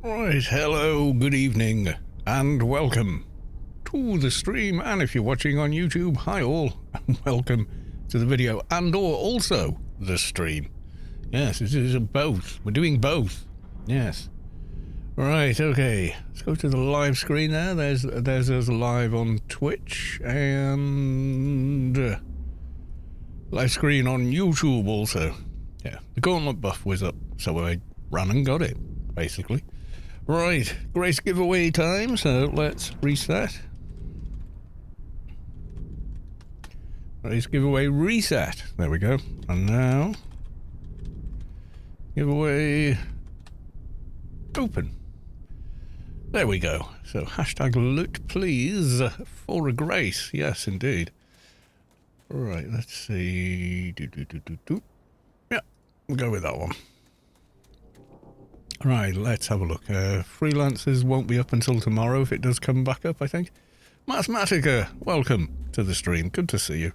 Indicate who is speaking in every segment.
Speaker 1: Right, hello, good evening, and welcome to the stream. And if you're watching on YouTube, hi all, and welcome to the video and or also the stream. Yes, this is both. We're doing both. Yes. Right, okay. Let's go to the live screen there. There's us live on Twitch and live screen on YouTube also. Yeah, the gauntlet buff was up, so I ran and got it, basically. Right, grace giveaway time, so let's reset. Grace giveaway reset. There we go. And now, giveaway open. There we go. So hashtag loot please for a grace. Yes, indeed. Right, let's see. Yeah, we'll go with that one. Right, let's have a look. Freelancers won't be up until tomorrow if it does come back up, I think. Mathematica, welcome to the stream. Good to see you.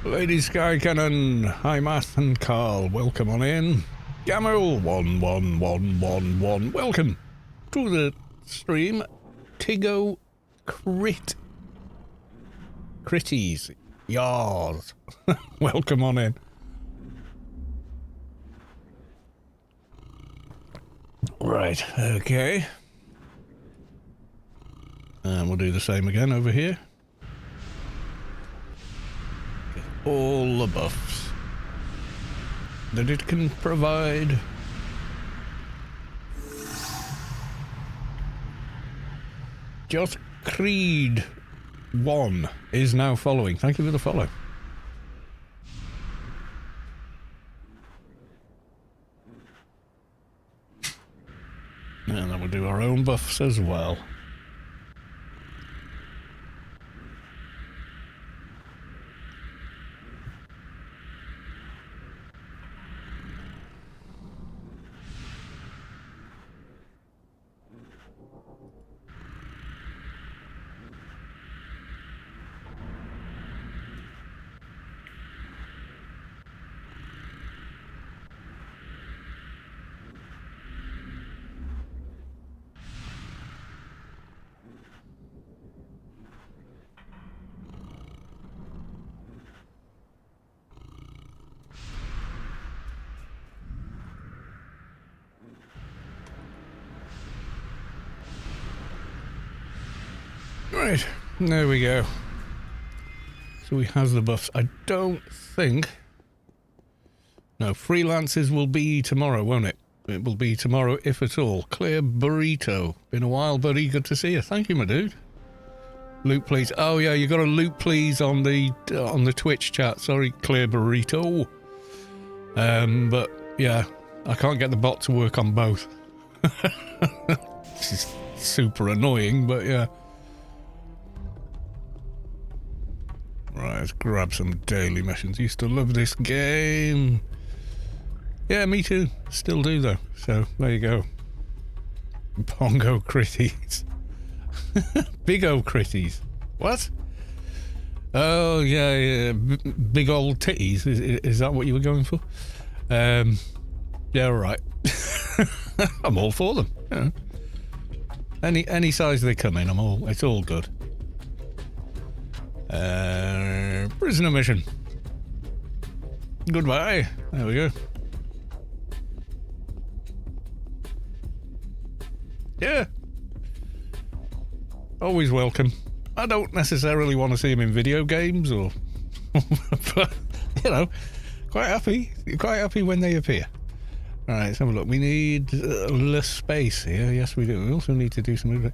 Speaker 1: Lady Sky Cannon, hi Math and Carl, welcome on in. Gamel 11111, welcome to the stream. Tigo Critties, yars, welcome on in. Right, okay. And we'll do the same again over here. All the buffs that it can provide. Just Creed 1 is now following. Thank you for the follow. And then we'll do our own buffs as well. Right, there we go. So he has the buffs. I don't think... No, freelancers will be tomorrow, won't it? It will be tomorrow, if at all. Clear Burrito. Been a while, buddy. Good to see you. Thank you, my dude. Loot, please. Oh, yeah, you got a loot, please, on the Twitch chat. Sorry, Clear Burrito. But, yeah, I can't get the bot to work on both. This is super annoying, but, yeah. Right, let's grab some daily missions. Used to love this game. Yeah, me too. Still do, though. So, there you go. Pongo Critties. Big old Critties. What? Oh, yeah. Big old titties. Is that what you were going for? Yeah, right. I'm all for them. You know. Any size they come in, it's all good. Prisoner mission. Goodbye. There we go. Yeah. Always welcome. I don't necessarily want to see him in video games or... but, you know, quite happy when they appear. Alright, let's have a look. We need less space here. Yes, we do. We also need to do some...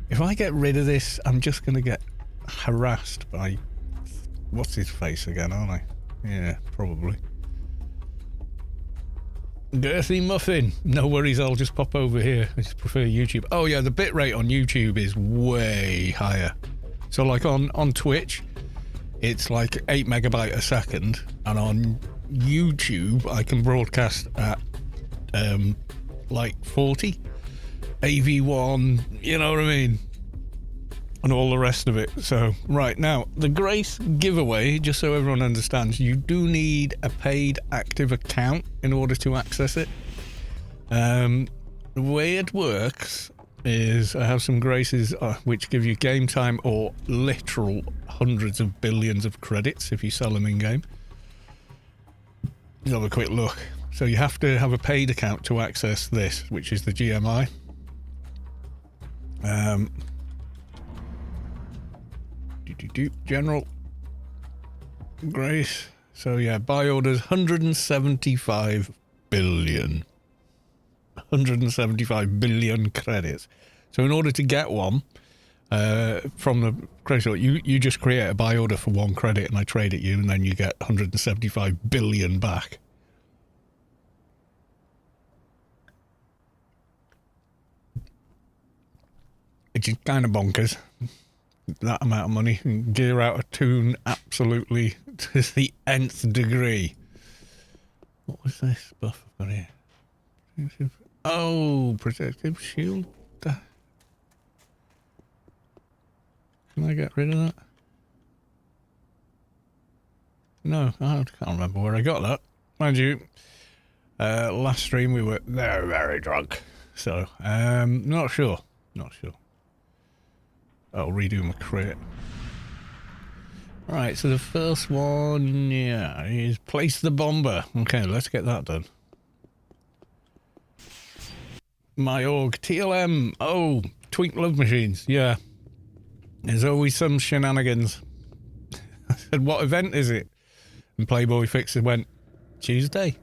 Speaker 1: If I get rid of this, I'm just going to get harassed by... What's his face again, aren't I? Yeah, probably. Girthy Muffin. No worries, I'll just pop over here. I just prefer YouTube. Oh yeah, the bitrate on YouTube is way higher. So like on Twitch, it's like 8 megabyte a second, and on YouTube, I can broadcast at like 40 AV1, you know what I mean, and all the rest of it. So right now, the Grace giveaway, just so everyone understands, you do need a paid active account in order to access it. The way it works is I have some Graces which give you game time or literal hundreds of billions of credits if you sell them in game. Let's have a quick look. So you have to have a paid account to access this, which is the GMI. General Grace. So yeah, buy orders 175 billion. 175 billion credits. So in order to get one from the credit store, you just create a buy order for 1 credit and I trade it you, and then you get 175 billion back. Which is kind of bonkers. That amount of money and gear out a Toon absolutely to the nth degree. What was this buff I've got here? Oh, protective shield. Can I get rid of that? No, I can't remember where I got that. Mind you, last stream we were very drunk. So, not sure. I'll redo my crit. Alright, so the first one, yeah, is place the bomber. Okay, let's get that done. My org, TLM. Oh, Twink Love Machines, yeah. There's always some shenanigans. I said, what event is it? And Playboy Fixer went, Tuesday.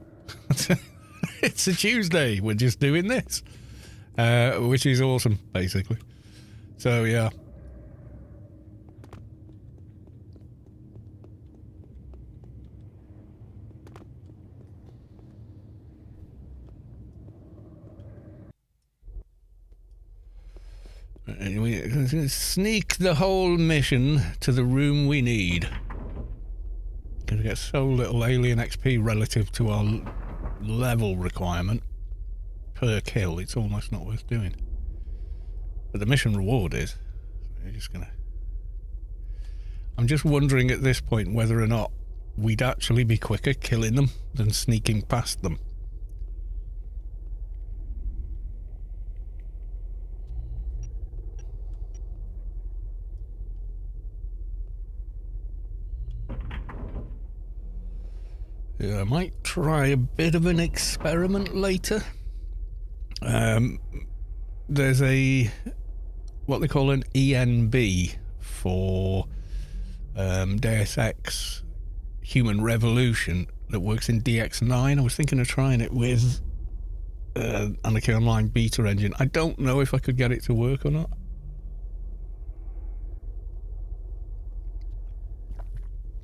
Speaker 1: It's a Tuesday, we're just doing this. Which is awesome, basically. So, yeah. Anyway, sneak the whole mission to the room we need. Because we get so little alien XP relative to our level requirement per kill, it's almost not worth doing. But the mission reward is. So we're just gonna... I'm just wondering at this point whether or not we'd actually be quicker killing them than sneaking past them. Yeah, I might try a bit of an experiment later. There's a what they call an ENB for Deus Ex Human Revolution that works in DX9. I was thinking of trying it with Anarchy Online beta engine. I don't know if I could get it to work or not.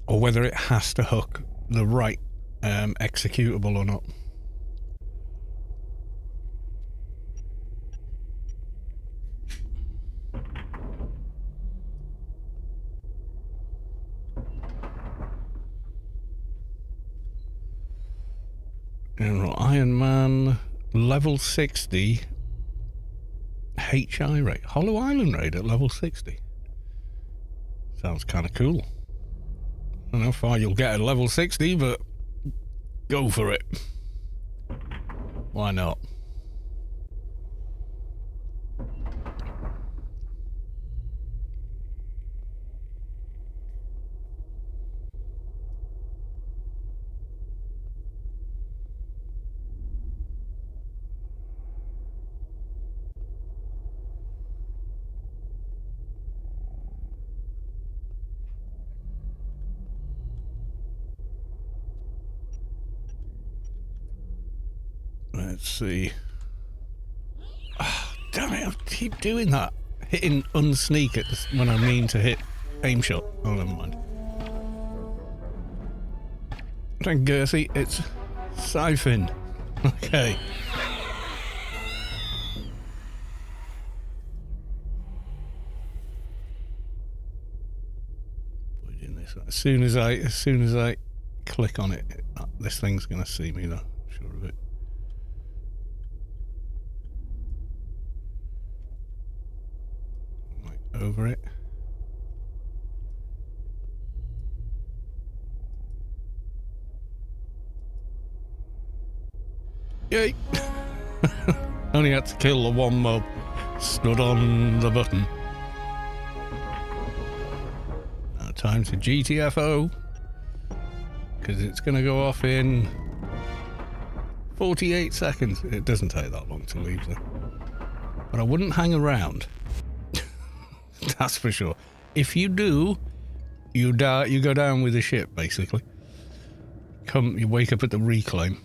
Speaker 1: Or whether it has to hook the right executable or not. Iron Man level 60 HI rate. Hollow Island raid at level 60. Sounds kind of cool. I don't know how far you'll get at level 60, but go for it. Why not? Let's see. Oh, damn it, I keep doing that. Hitting unsneak when I mean to hit aim shot. Oh, never mind. Thank Gersie, it's Siphon. Okay. As soon as I click on it, this thing's going to see me though. Sure of it. Right, over it. Yay! Only had to kill the one mob. Stood on the button. Now time to GTFO. Because it's going to go off in 48 seconds. It doesn't take that long to leave though. But I wouldn't hang around. That's for sure. If you do, you die. You go down with the ship, basically. You wake up at the reclaim.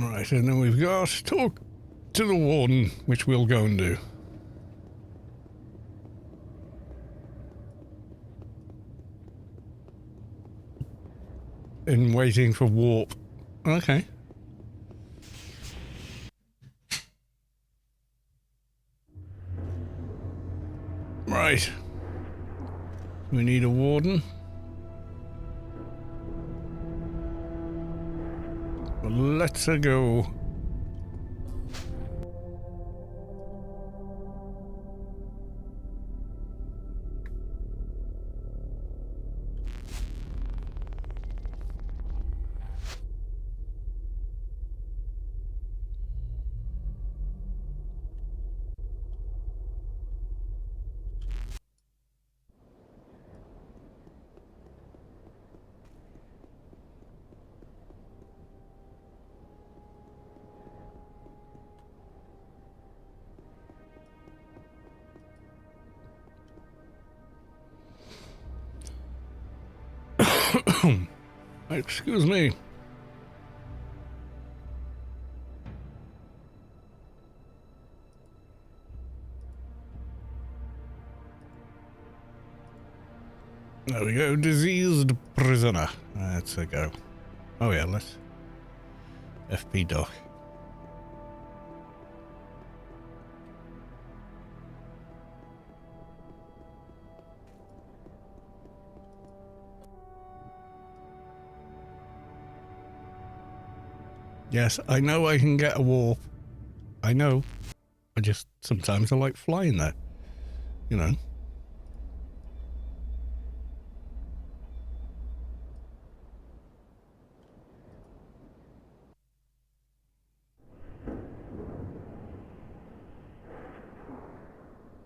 Speaker 1: Right, and then we've got talk to the warden, which we'll go and do. In waiting for warp. Okay. Right. We need a warden. Let's go. Excuse me. There we go, diseased prisoner. Let's go. Oh yeah, let's FP doc. Yes, I know I can get a warp. I know. Sometimes I like flying there. You know.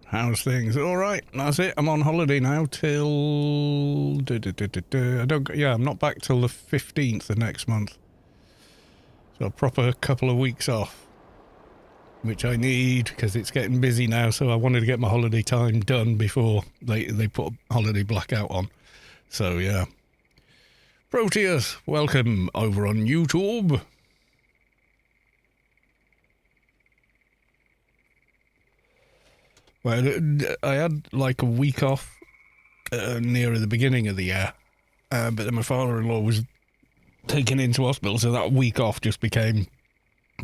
Speaker 1: How's things? All right, that's it. I'm on holiday now till... I'm not back till the 15th of next month. So a proper couple of weeks off, which I need because it's getting busy now. So I wanted to get my holiday time done before they put a holiday blackout on. So yeah. Proteus, welcome over on YouTube. Well, I had like a week off near the beginning of the year, but then my father-in-law was taken into hospital, so that week off just became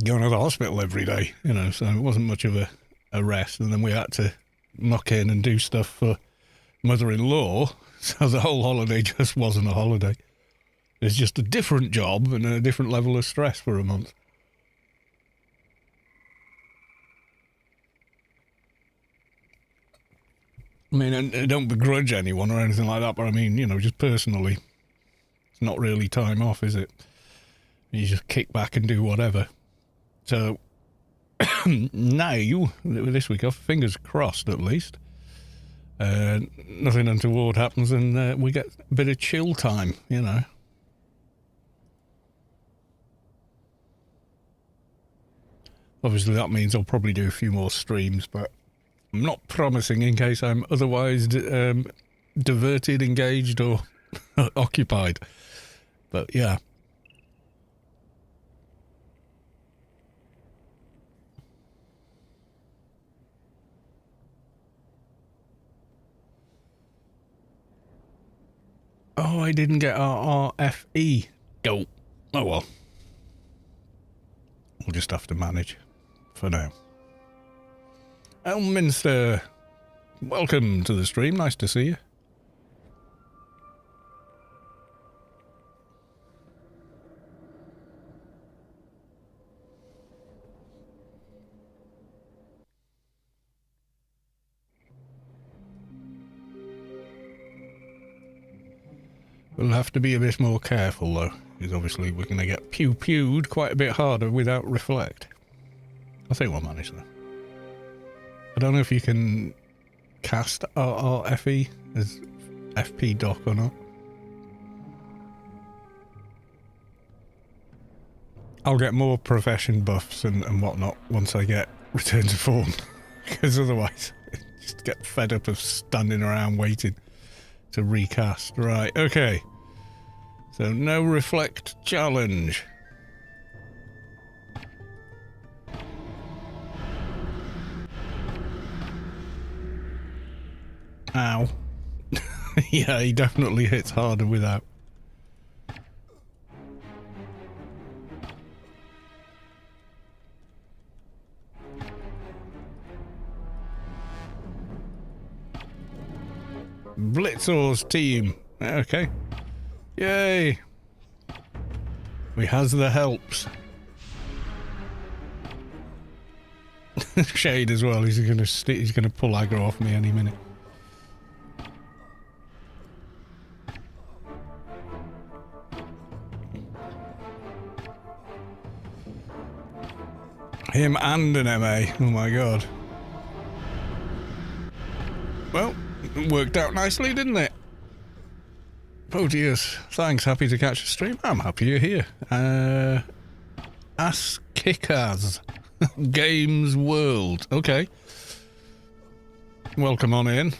Speaker 1: going to the hospital every day, you know, so it wasn't much of a rest. And then we had to knock in and do stuff for mother-in-law, so the whole holiday just wasn't a holiday. It's just a different job and a different level of stress for a month. I mean, I don't begrudge anyone or anything like that, but I mean, you know, just personally, it's not really time off, is it? You just kick back and do whatever. So, now, this week off, fingers crossed at least, nothing untoward happens and we get a bit of chill time, you know. Obviously that means I'll probably do a few more streams, but I'm not promising in case I'm otherwise diverted, engaged, or occupied. But yeah. Oh, I didn't get RRFE. Oh, oh well. We'll just have to manage for now. Elminster, welcome to the stream. Nice to see you. We'll have to be a bit more careful though, because obviously we're going to get pew-pewed quite a bit harder without reflect. I think we'll manage that. I don't know if you can cast RRFE as FP doc or not. I'll get more profession buffs and whatnot once I get Return to Form, because otherwise I just get fed up of standing around waiting to recast. Right, okay. So no reflect challenge. Ow. Yeah, he definitely hits harder without. Blitzor's team. Okay. Yay. We has the helps. Shade as well. He's gonna pull aggro off me any minute. Him and an MA. Oh my god. Well, it worked out nicely, didn't it? Proteus, thanks. Happy to catch a stream. I'm happy you're here. Ass Kickers. Games World. Okay. Welcome on in.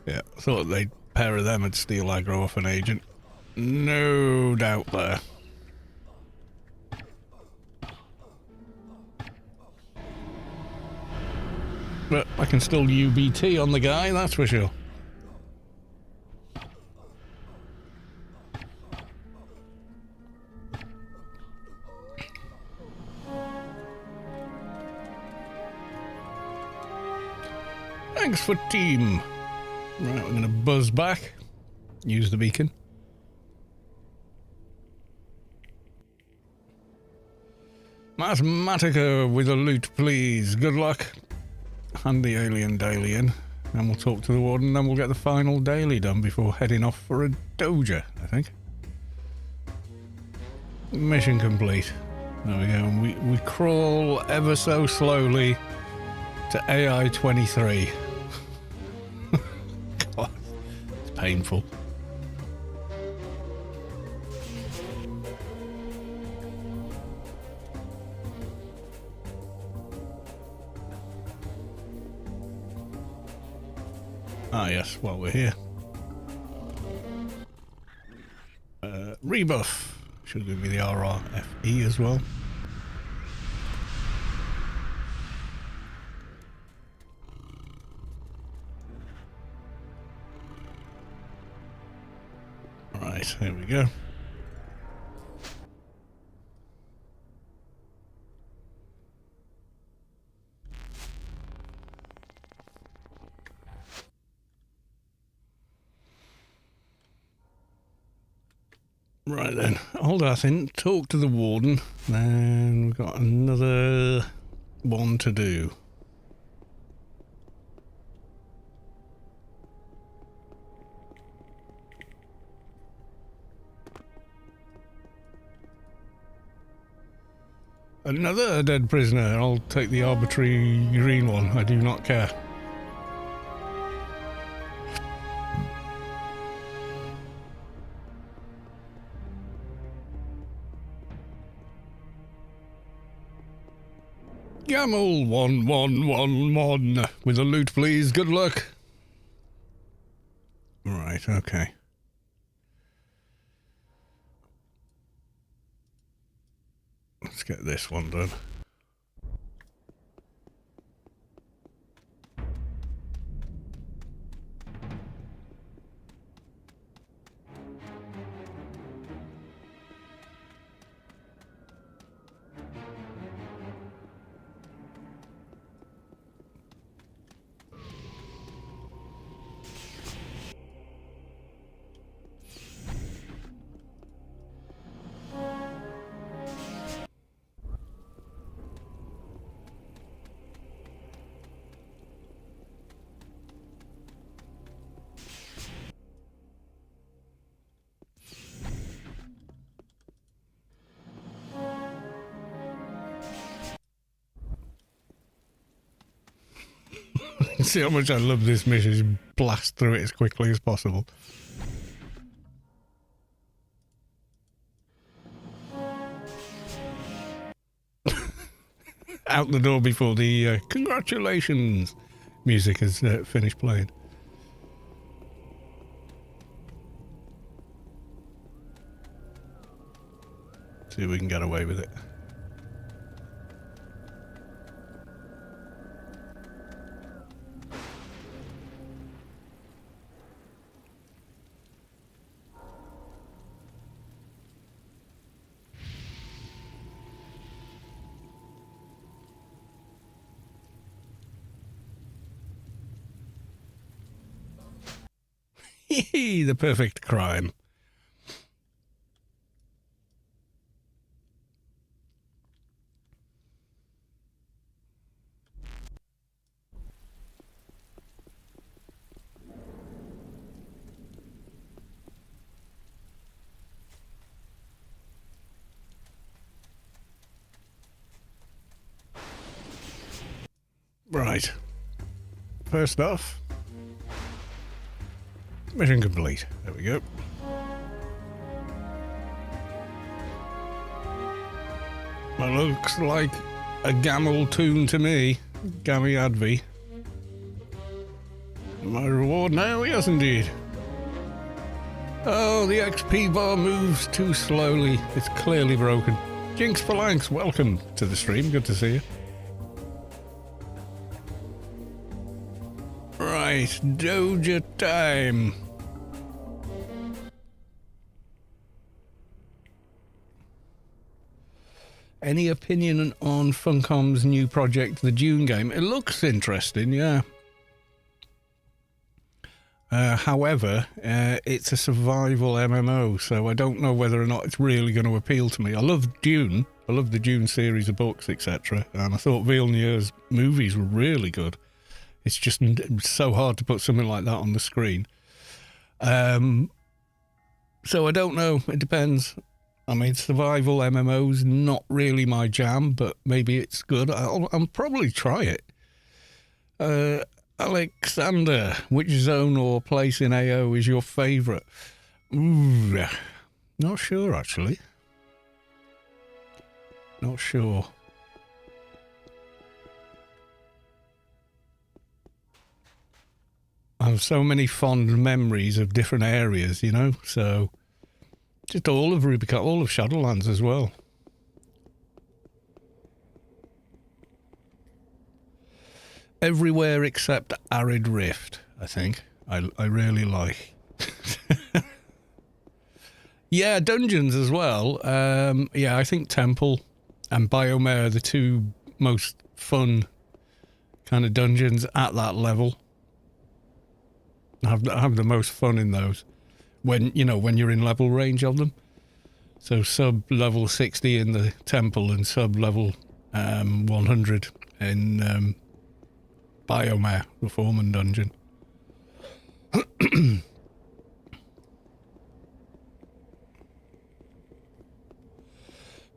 Speaker 1: Yeah, thought they'd pair of them would steal aggro off an agent. No doubt there. But I can still UBT on the guy, that's for sure. Thanks for team. Right, we're going to buzz back. Use the beacon. Mathematica with a loot, please. Good luck. Hand the alien daily in. And we'll talk to the warden, then we'll get the final daily done before heading off for a doja, I think. Mission complete. There we go. And we crawl ever so slowly to AI 23. God, it's painful. Ah yes, while we're here. Rebuff. Should give me the RRFE as well. Right, there we go. Right then, hold that in, talk to the warden, then we've got another one to do. Another dead prisoner. I'll take the arbitrary green one. I do not care. Gamel 1111 with a loot, please. Good luck. Right, okay. let's get this one done. See how much I love this mission. Just blast through it as quickly as possible. Out the door before the congratulations music has finished playing. See if we can get away with it. The perfect crime. Right. First off, mission complete. There we go. That looks like a Gamel Toon to me. Gammy Advi. My reward now? Yes, indeed. Oh, the XP bar moves too slowly. It's clearly broken. Jinx Phalanx, welcome to the stream. Good to see you. Right, Doja time. Any opinion on Funcom's new project, the Dune game? It looks interesting, yeah. However, it's a survival MMO, so I don't know whether or not it's really going to appeal to me. I love Dune. I love the Dune series of books, etc. And I thought Villeneuve's movies were really good. It's just so hard to put something like that on the screen. So I don't know. It depends. I mean, survival MMO's not really my jam, but maybe it's good. I'll probably try it. Alexander, which zone or place in AO is your favourite? Ooh, not sure, actually. Not sure. I have so many fond memories of different areas, you know, so just all of Rubicon, all of Shadowlands as well. Everywhere except Arid Rift, I think. I really like. Yeah, dungeons as well. Yeah, I think Temple and Biomare are the two most fun kind of dungeons at that level. Have the most fun in those when you're in level range of them. So sub level 60 in the Temple and sub level 100 in Biomare, the Foreman dungeon.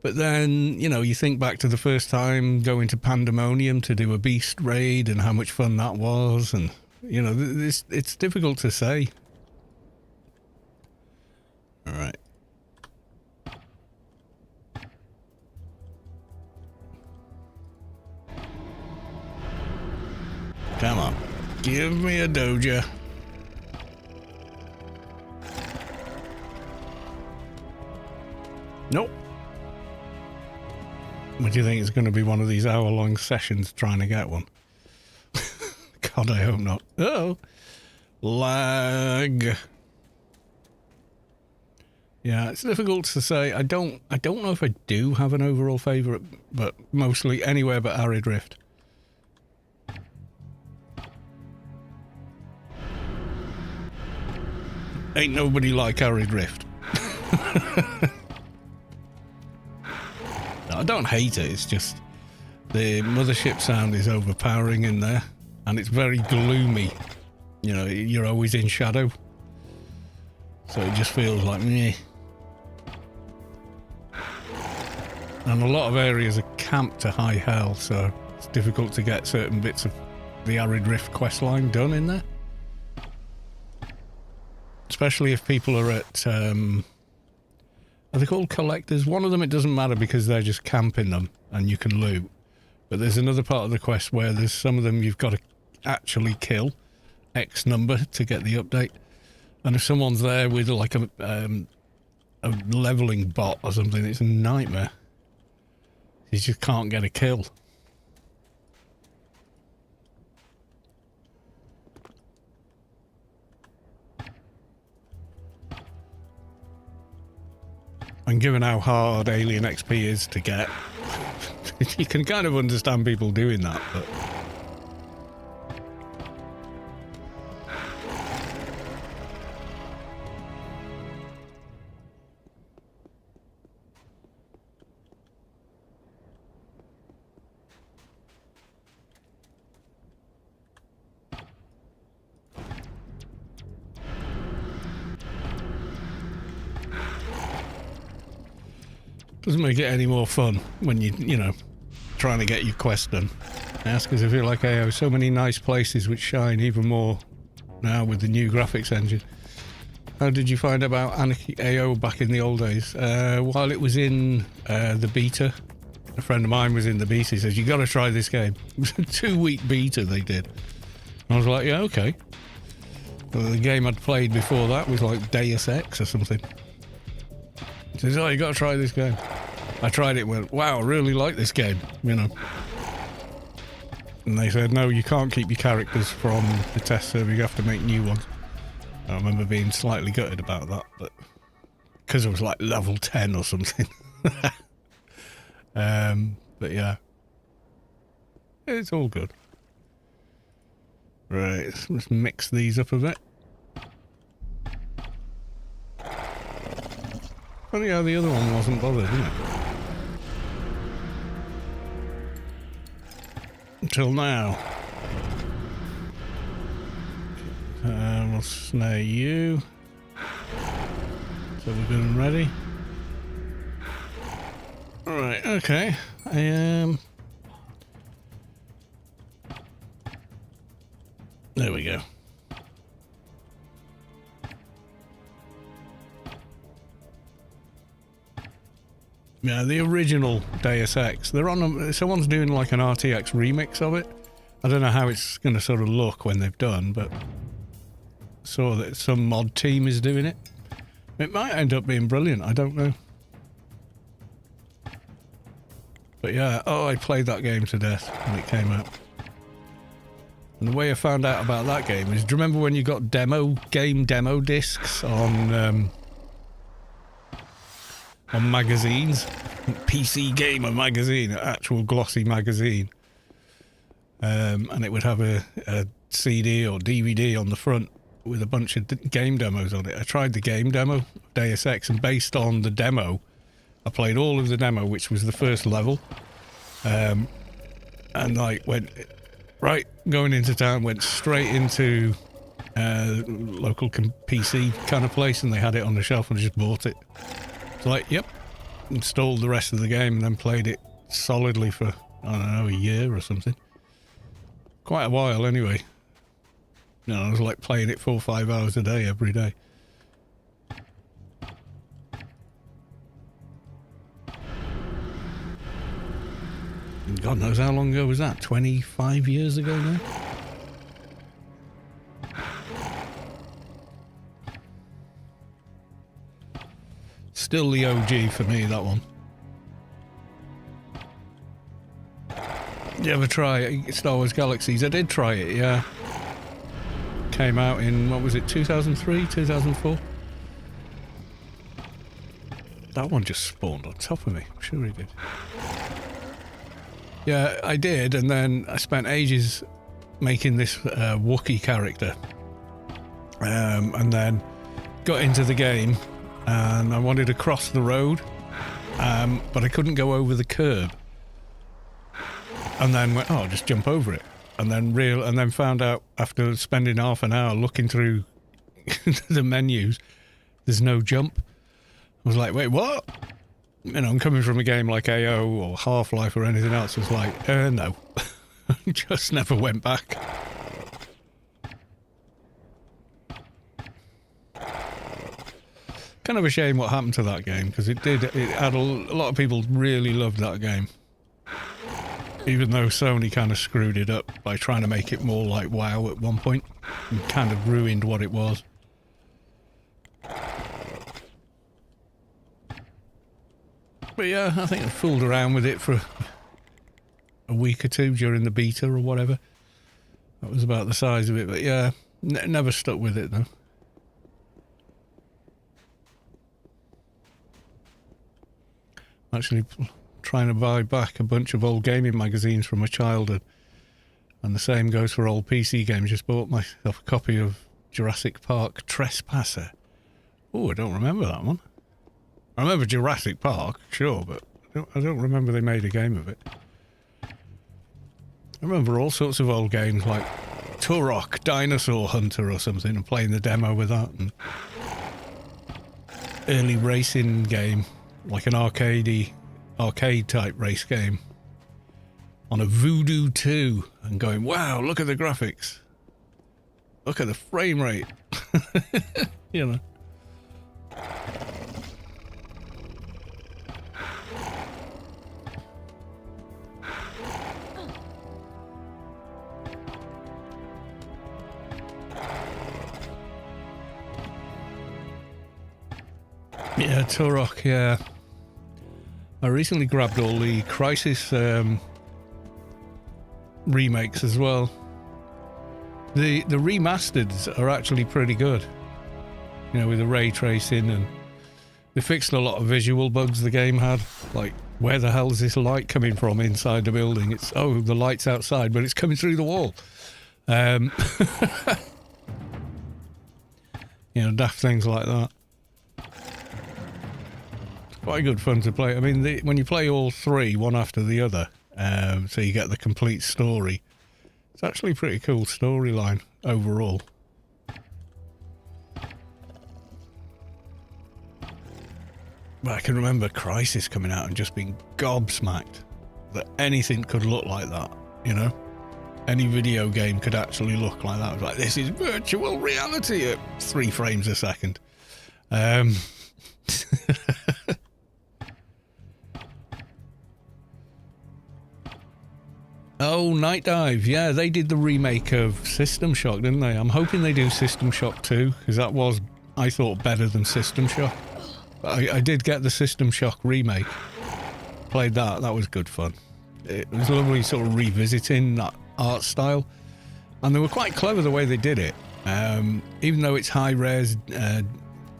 Speaker 1: But then, you think back to the first time going to Pandemonium to do a beast raid and how much fun that was, and it's difficult to say. All right. Come on. Give me a Doja. Nope. What do you think? It's going to be one of these hour-long sessions trying to get one? God, I hope not. Oh, lag. Yeah, it's difficult to say. I don't know if I do have an overall favourite, but mostly anywhere but Arid Rift. Ain't nobody like Arid Rift. No, I don't hate it, it's just the mothership sound is overpowering in there, and it's very gloomy. You know, you're always in shadow. So it just feels like meh. And a lot of areas are camped to high hell, so it's difficult to get certain bits of the Arid Rift questline done in there. Especially if people are at, are they called collectors? One of them it doesn't matter because they're just camping them and you can loot. But there's another part of the quest where there's some of them you've got to actually kill X number to get the update. And if someone's there with like a leveling bot or something, it's a nightmare. You just can't get a kill. And given how hard Alien XP is to get, you can kind of understand people doing that, but... Doesn't make it any more fun when you know, trying to get your quest done. Yes, because I feel like I have so many nice places which shine even more now with the new graphics engine. How did you find about Anarchy AO back in the old days? While it was in the beta, a friend of mine was in the beta. He says, you got to try this game. It was a 2-week beta they did. I was like, yeah, okay. Well, the game I'd played before that was like Deus Ex or something. He says, oh, you got to try this game. I tried it and went, wow, I really like this game, you know. And they said, no, you can't keep your characters from the test server, you have to make new ones. I remember being slightly gutted about that, but because it was like level 10 or something. But yeah, it's all good. Right, let's mix these up a bit. Funny how the other one wasn't bothered, isn't it? Until now. We'll snare you. So we're good and ready. Alright, okay. There we go. Yeah, the original Deus Ex. They're on. Someone's doing like an RTX remix of it. I don't know how it's going to sort of look when they've done, but saw that some mod team is doing it. It might end up being brilliant. I don't know. But yeah, oh, I played that game to death when it came out. And the way I found out about that game is, do you remember when you got game demo discs on magazines? PC Gamer magazine, an actual glossy magazine. And it would have a CD or DVD on the front with a bunch of game demos on it. I tried the game demo of Deus Ex, and based on the demo, I played all of the demo, which was the first level. And like went right going into town, went straight into local PC kind of place, and they had it on the shelf, and I just bought it. It's like, yep, installed the rest of the game, and then played it solidly for, I don't know, a year or something. Quite a while anyway. You know, I was like playing it 4 or 5 hours a day every day. And God knows how long ago was that? 25 years ago now? Still the OG for me, that one. You ever try Star Wars Galaxies? I did try it, yeah. Came out in, what was it, 2003, 2004? That one just spawned on top of me. I'm sure he did. Yeah, I did, and then I spent ages making this Wookiee character. And then got into the game, and I wanted to cross the road, but I couldn't go over the curb. And then went, oh, I'll just jump over it. And then found out after spending half an hour looking through the menus, there's no jump. I was like, wait, what? You know, I'm coming from a game like AO or Half-Life or anything else. It's like, no. Just never went back. Kind of a shame what happened to that game, because it had a lot of people really loved that game. Even though Sony kind of screwed it up by trying to make it more like WoW at one point, and kind of ruined what it was. But yeah, I think I fooled around with it for a week or two during the beta or whatever. That was about the size of it, but yeah, never stuck with it though. Actually trying to buy back a bunch of old gaming magazines from my childhood. And the same goes for old PC games. Just bought myself a copy of Jurassic Park Trespasser. Oh, I don't remember that one. I remember Jurassic Park, sure, but I don't remember they made a game of it. I remember all sorts of old games like Turok, Dinosaur Hunter or something, and playing the demo with that. And early racing game, like an arcade type race game on a Voodoo 2, and going, wow, look at the graphics. Look at the frame rate. You know. Yeah, Turok, yeah. I recently grabbed all the Crysis remakes as well. The remasters are actually pretty good. You know, with the ray tracing, and they fixed a lot of visual bugs the game had. Like, where the hell is this light coming from inside the building? It's, oh, the light's outside, but it's coming through the wall. You know, daft things like that. Quite good fun to play. I mean, when you play all three, one after the other, so you get the complete story, it's actually a pretty cool storyline overall. But I can remember Crysis coming out and just being gobsmacked that anything could look like that, you know? Any video game could actually look like that. It was like, this is virtual reality at 3 frames a second. Oh, Night Dive. Yeah, they did the remake of System Shock, didn't they? I'm hoping they do System Shock 2, because that was, I thought, better than System Shock. But I did get the System Shock remake. Played that. That was good fun. It was lovely sort of revisiting that art style. And they were quite clever the way they did it. Even though it's high-res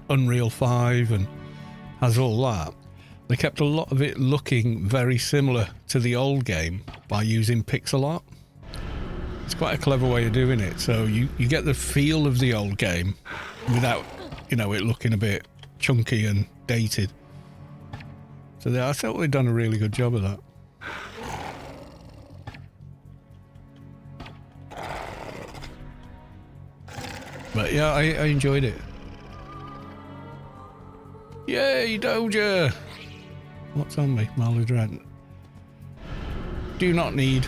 Speaker 1: Unreal 5 and has all that, they kept a lot of it looking very similar to the old game by using pixel art. It's quite a clever way of doing it. So you get the feel of the old game without, you know, it looking a bit chunky and dated. So I thought they'd done a really good job of that. But yeah, I enjoyed it. Yay, Doja! What's on me? Maladrent. Do not need.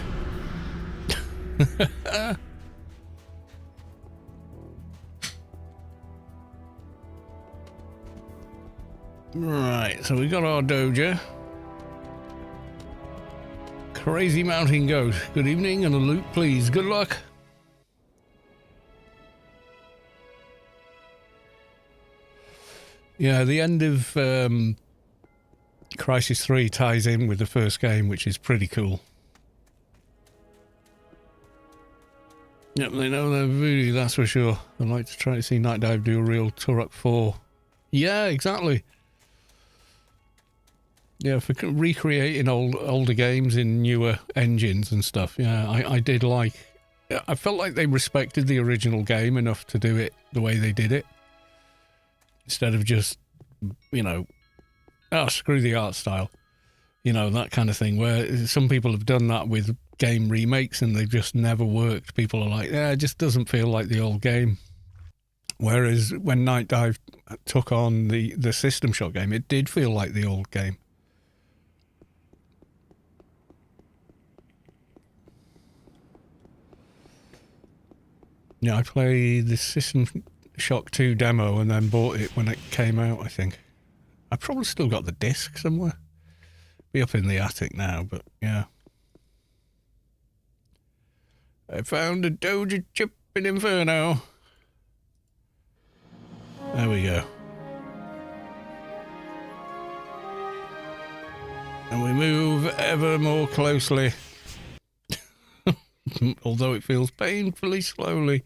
Speaker 1: Right, so we got our Doja. Crazy Mountain Goat. Good evening and a loot, please. Good luck. Yeah, the end of Crysis 3 ties in with the first game, which is pretty cool. Yep, they know their voodoo, that's for sure. I'd like to try to see Night Dive do a real Turok 4. Yeah, exactly. Yeah, for recreating older games in newer engines and stuff. Yeah, I did like... I felt like they respected the original game enough to do it the way they did it. Instead of just, you know, oh, screw the art style. You know, that kind of thing, where some people have done that with game remakes and they've just never worked. People are like, yeah, it just doesn't feel like the old game. Whereas when Night Dive took on the System Shock game, it did feel like the old game. Yeah, I played the System Shock 2 demo and then bought it when it came out, I think. I've probably still got the disc somewhere. Be up in the attic now, but yeah. I found a Doja chip in Inferno. There we go. And we move ever more closely. Although it feels painfully slowly.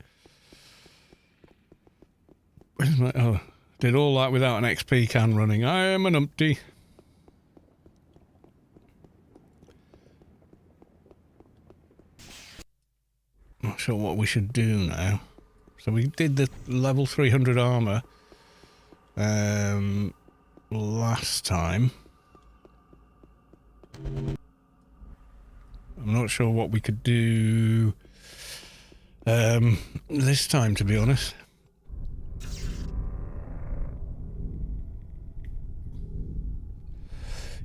Speaker 1: Where's my... Oh, did all that without an XP can running. I am an umpty. Not sure what we should do now. So we did the level 300 armor last time. I'm not sure what we could do this time, to be honest.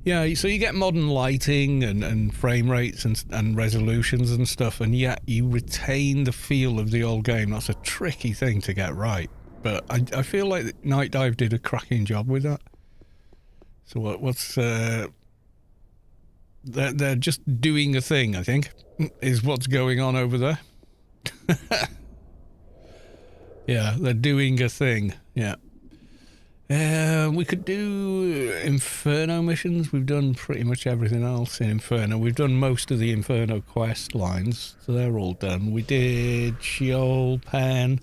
Speaker 1: Yeah, so you get modern lighting and frame rates and resolutions and stuff, and yet you retain the feel of the old game. That's a tricky thing to get right. But I feel like Night Dive did a cracking job with that. So what's... They're just doing a thing, I think, is what's going on over there. Yeah, they're doing a thing, yeah. We could do Inferno missions. We've done pretty much everything else in Inferno. We've done most of the Inferno quest lines, so they're all done. We did Sheol, Pen,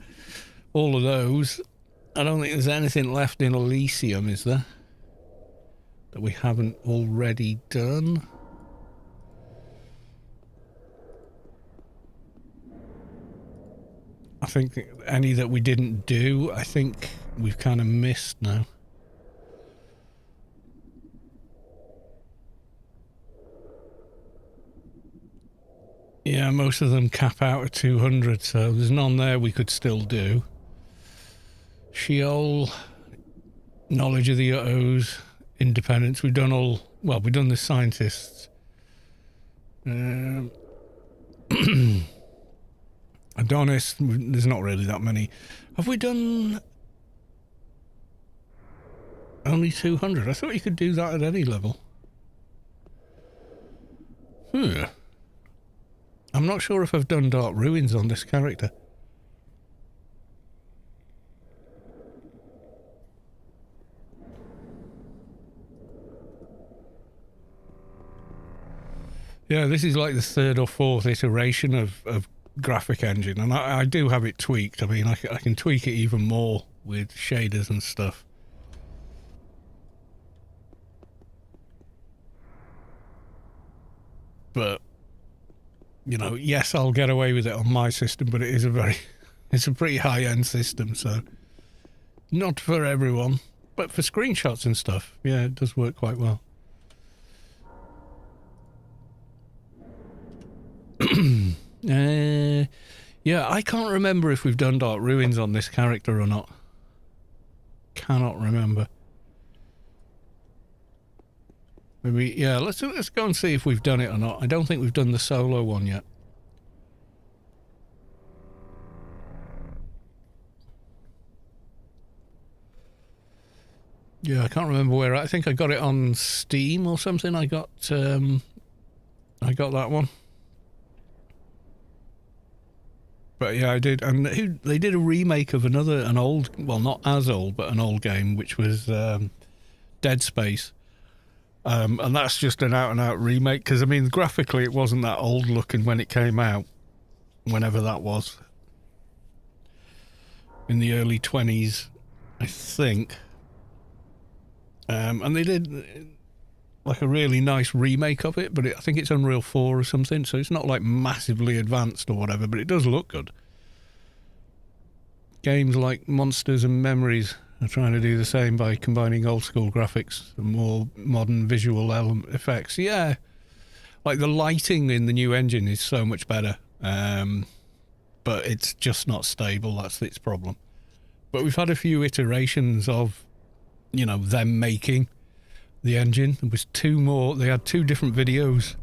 Speaker 1: all of those. I don't think there's anything left in Elysium, is there? That we haven't already done. I think any that we didn't do, I think we've kind of missed now. Yeah, most of them cap out at 200, so there's none there we could still do. Sheol, Knowledge of the Uttos, Independence, we've done all... Well, we've done the Scientists. Adonis, there's not really that many. Have we done... Only 200? I thought you could do that at any level. I'm not sure if I've done Dark Ruins on this character. Yeah, this is like the third or fourth iteration of graphic engine, and I do have it tweaked. I mean, I can tweak it even more with shaders and stuff. But, you know, yes, I'll get away with it on my system, but it is it's a pretty high-end system, so not for everyone. But for screenshots and stuff, yeah, it does work quite well. Yeah, I can't remember if we've done Dark Ruins on this character or not. Cannot remember. Maybe, yeah, let's go and see if we've done it or not. I don't think we've done the solo one yet. Yeah, I can't remember where. I think I got it on Steam or something. I got that one. But yeah, I did, and they did a remake of an old, well, not as old, but an old game, which was Dead Space. And that's just an out-and-out remake, because, I mean, graphically it wasn't that old looking when it came out, whenever that was. in the early 20s, I think. And they did like a really nice remake of it, but I think it's Unreal 4 or something, so it's not like massively advanced or whatever, but it does look good. Games like Monsters and Memories are trying to do the same by combining old school graphics and more modern visual effects. Yeah, like the lighting in the new engine is so much better, but it's just not stable. That's its problem. But we've had a few iterations of, you know, them making the engine. There was two more. They had two different videos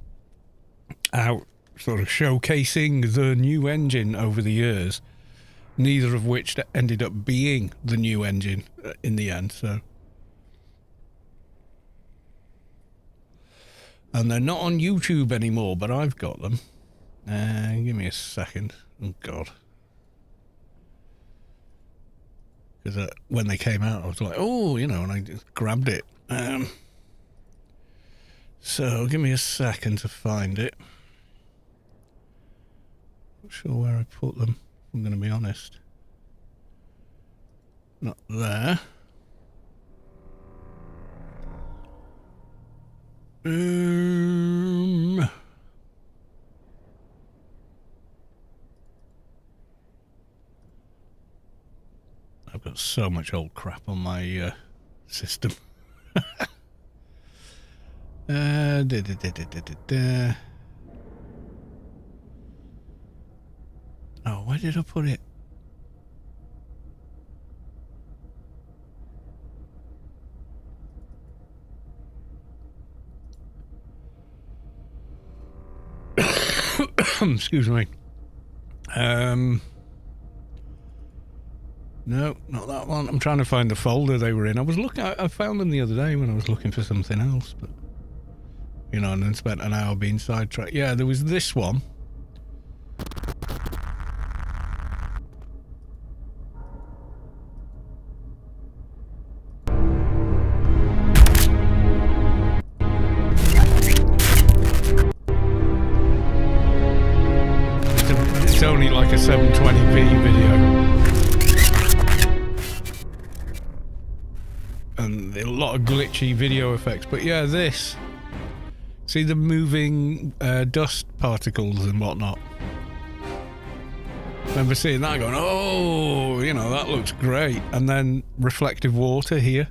Speaker 1: out sort of showcasing the new engine over the years, neither of which ended up being the new engine in the end. So, and they're not on YouTube anymore, but I've got them. Give me a second. Oh God, because when they came out I was like, oh, you know, and I just grabbed it. So give me a second to find it. Not sure where I put them, I'm going to be honest. Not there. I've got so much old crap on my system. Oh, where did I put it? Excuse me. No, not that one. I'm trying to find the folder they were in. I found them the other day when I was looking for something else, but you know, and then spent an hour being sidetracked. Yeah, there was this one. It's only like a 720p video. And a lot of glitchy video effects. But yeah, this. See the moving dust particles and whatnot. Remember seeing that going, oh, you know, that looks great. And then reflective water here.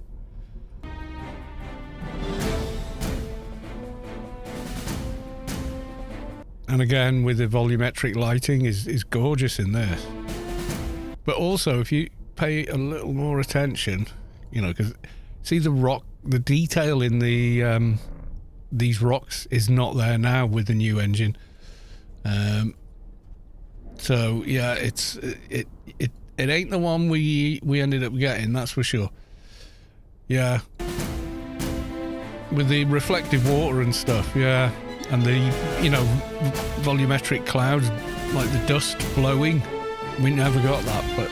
Speaker 1: And again, with the volumetric lighting is gorgeous in this. But also, if you pay a little more attention, you know, because see the detail in the these rocks is not there now with the new engine. So yeah, it ain't the one we ended up getting, that's for sure. Yeah, with the reflective water and stuff, yeah, and the, you know, volumetric clouds, like the dust blowing. We never got that, but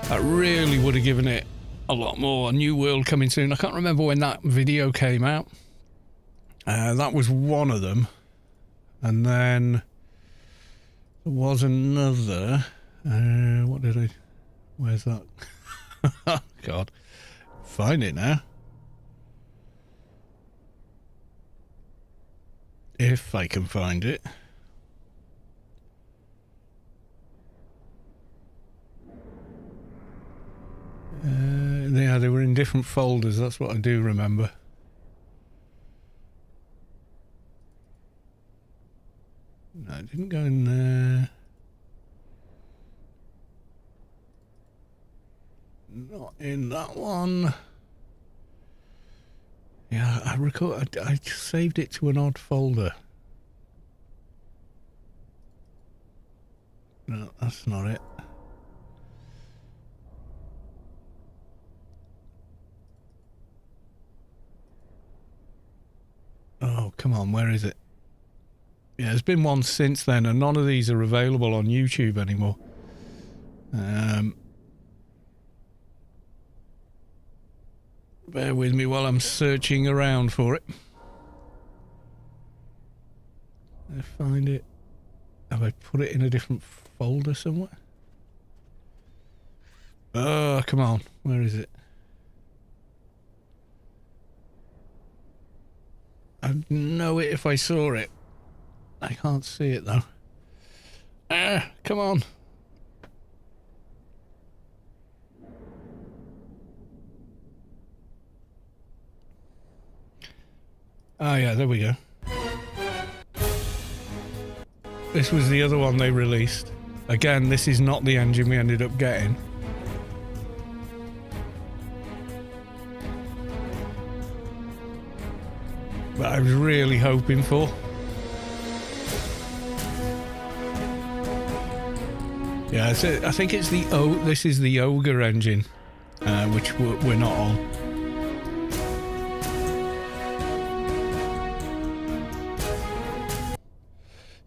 Speaker 1: that really would have given it a lot more. A New World coming soon. I can't remember when that video came out. That was one of them. And then there was another. Where's that? Oh, God. Find it now. If I can find it. Yeah, they were in different folders. That's what I do remember. No, it didn't go in there. Not in that one. Yeah, I recall. I saved it to an odd folder. No, that's not it. Oh, come on, where is it? Yeah, there's been one since then, and none of these are available on YouTube anymore. Bear with me while I'm searching around for it. I find it. Have I put it in a different folder somewhere? Oh, come on. Where is it? I'd know it if I saw it. I can't see it though. Ah, come on. Oh yeah, there we go. This was the other one they released. Again, this is not the engine we ended up getting. But I was really hoping for. Yeah, I think it's the this is the Ogre engine, which we're not on.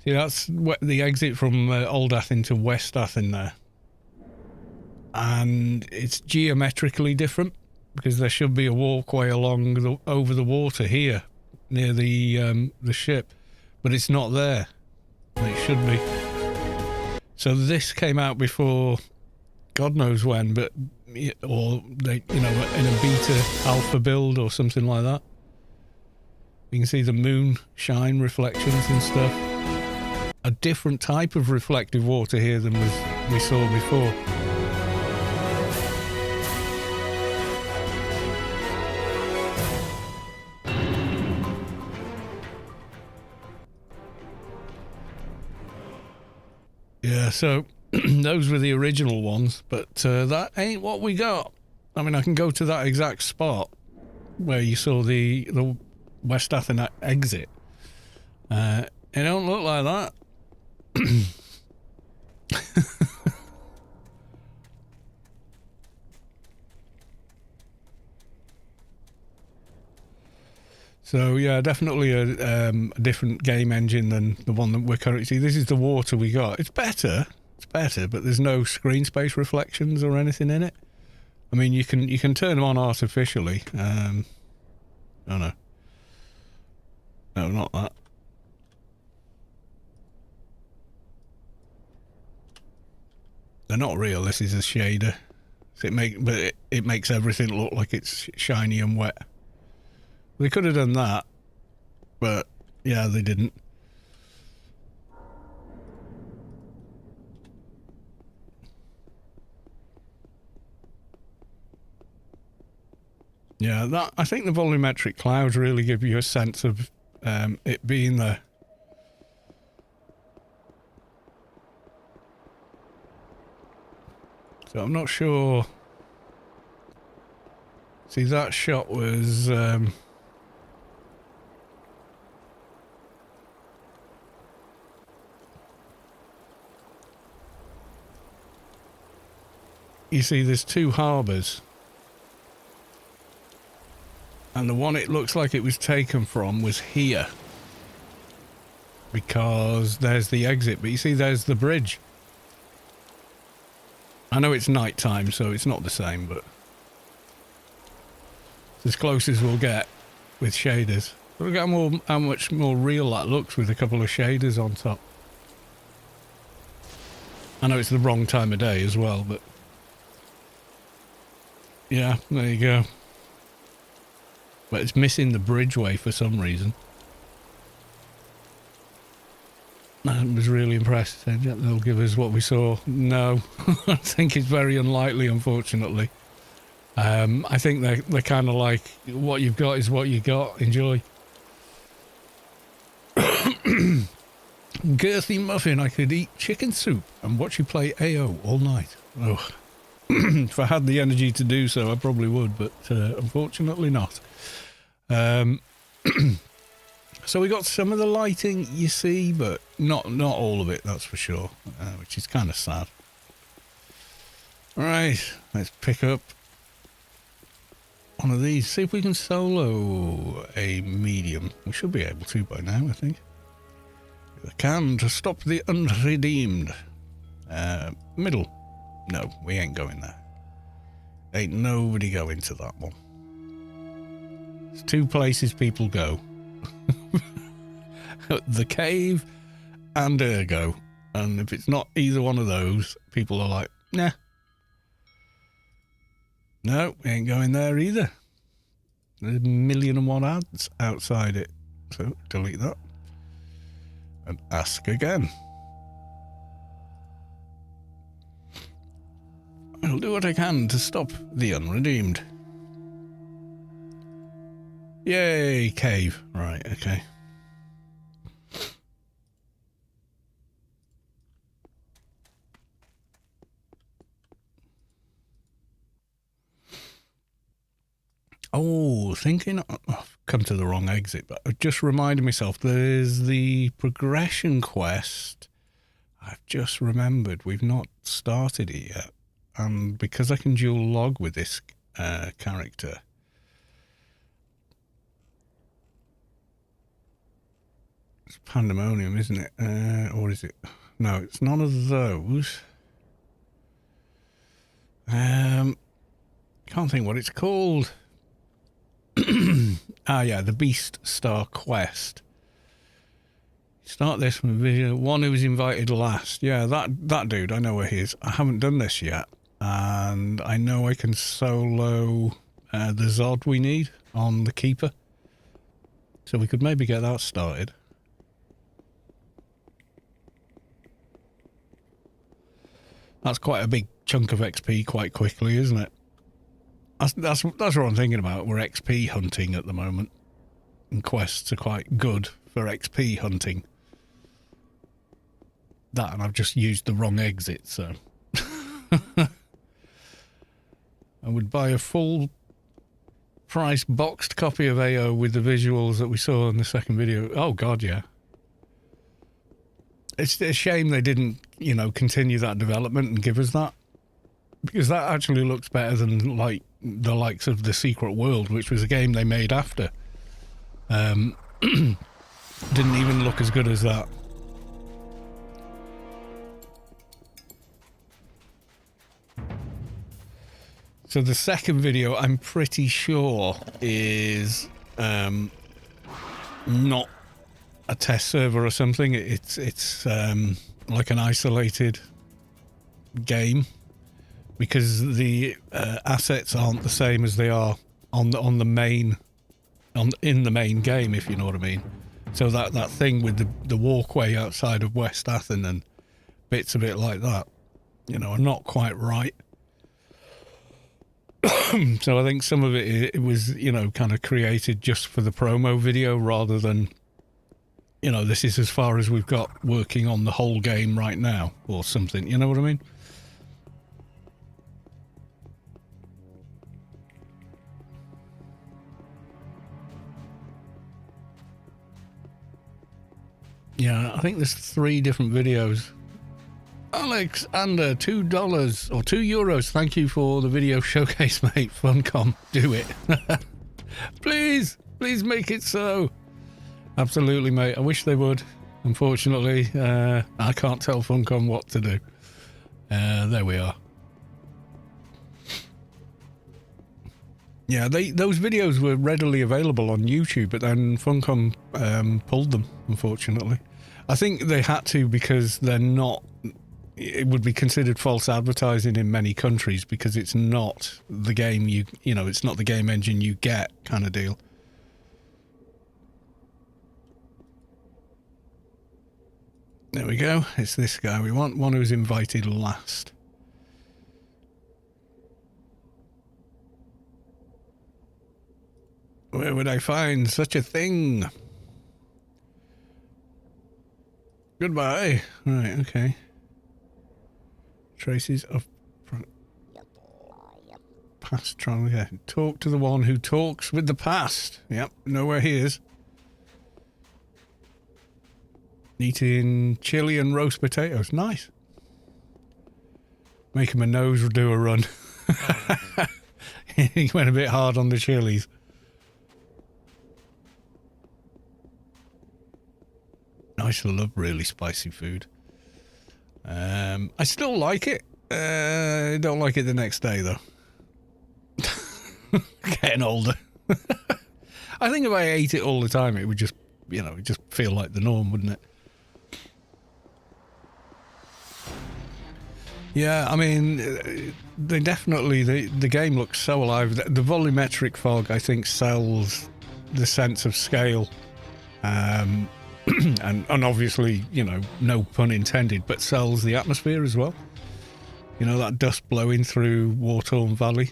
Speaker 1: See, that's the exit from Old Athen to West Athen there. And it's geometrically different because there should be a walkway along over the water here near the ship, but it's not there. It should be. So this came out before God knows when, but or they, you know, in a beta alpha build or something like that. You can see the moon shine reflections and stuff. A different type of reflective water here than we saw before. Yeah, so those were the original ones, but that ain't what we got. I mean, I can go to that exact spot where you saw the West Athen exit. It don't look like that. So yeah, definitely a different game engine than the one that we're currently seeing. This is the water we got. It's better, but there's no screen space reflections or anything in it. I mean, you can turn them on artificially. Oh no, not that. They're not real. This is a shader. So it makes everything look like it's shiny and wet. They could have done that, but yeah, they didn't. Yeah, I think the volumetric clouds really give you a sense of it being there. So I'm not sure. See, that shot was you see there's two harbours, and the one it looks like it was taken from was here, because there's the exit, but you see there's the bridge. I know it's night time, so it's not the same, but it's as close as we'll get with shaders. Look at how much more real that looks with a couple of shaders on top. I know it's the wrong time of day as well, but yeah, there you go. But it's missing the bridgeway for some reason. I was really impressed. They'll give us what we saw. No, I think it's very unlikely, unfortunately. I think they're kind of like, what you've got is what you got. Enjoy. Girthy muffin, I could eat chicken soup and watch you play AO all night. Oh, if I had the energy to do so, I probably would, but unfortunately not. So we got some of the lighting, you see, but not all of it, that's for sure, which is kind of sad. All right, let's pick up one of these. See if we can solo a medium. We should be able to by now, I think. If I can, to stop the unredeemed. Middle. No, we ain't going there. Ain't nobody going to that one. There's two places people go. The cave and Ergo. And if it's not either one of those, people are like, nah. No, we ain't going there either. There's 1,000,001 ads outside it. So delete that. And ask again. I'll do what I can to stop the unredeemed. Yay, cave. Right, okay. Oh, thinking... I've come to the wrong exit, but I've just reminded myself there's the progression quest. I've just remembered we've not started it yet. And because I can dual log with this character... It's Pandemonium, isn't it? Or is it... No, it's none of those. Can't think what it's called. Ah, yeah, the Beast Star Quest. Start this from video. One who was invited last. Yeah, that dude, I know where he is. I haven't done this yet. And I know I can solo the Zod we need on the Keeper. So we could maybe get that started. That's quite a big chunk of XP quite quickly, isn't it? That's what I'm thinking about. We're XP hunting at the moment. And quests are quite good for XP hunting. That, and I've just used the wrong exit, so... I would buy a full price boxed copy of AO with the visuals that we saw in the second video. Oh, God, yeah. It's a shame they didn't, you know, continue that development and give us that. Because that actually looks better than, like, the likes of The Secret World, which was a game they made after. Didn't even look as good as that. So the second video, I'm pretty sure, is not a test server or something. It's like an isolated game, because the assets aren't the same as they are in the main game, if you know what I mean. So that thing with the walkway outside of West Athen and bits of it like that, you know, are not quite right. So I think some of it was, you know, kind of created just for the promo video rather than, you know, this is as far as we've got working on the whole game right now or something, you know what I mean? Yeah, I think there's 3 different videos. Alex, under $2 or €2. Thank you for the video showcase, mate. Funcom, do it. Please make it so. Absolutely, mate. I wish they would. Unfortunately, I can't tell Funcom what to do. There we are. Yeah, those videos were readily available on YouTube, but then Funcom pulled them, unfortunately. I think they had to because they're not... It would be considered false advertising in many countries because it's not the game you know, it's not the game engine you get kind of deal. There we go. It's this guy we want. One who's invited last. Where would I find such a thing? Goodbye. Right, okay. Traces of past trauma. Talk to the one who talks with the past. Yep, know where he is. Eating chili and roast potatoes. Nice. Make him a nose do a run. He went a bit hard on the chilies. I still love really spicy food. I still like it. I don't like it the next day, though. Getting older. I think if I ate it all the time, it would just, you know, just feel like the norm, wouldn't it? Yeah, I mean, they definitely, the game looks so alive. The volumetric fog, I think, sells the sense of scale. And obviously, you know, no pun intended, but sells the atmosphere as well. You know, that dust blowing through War-Torn Valley.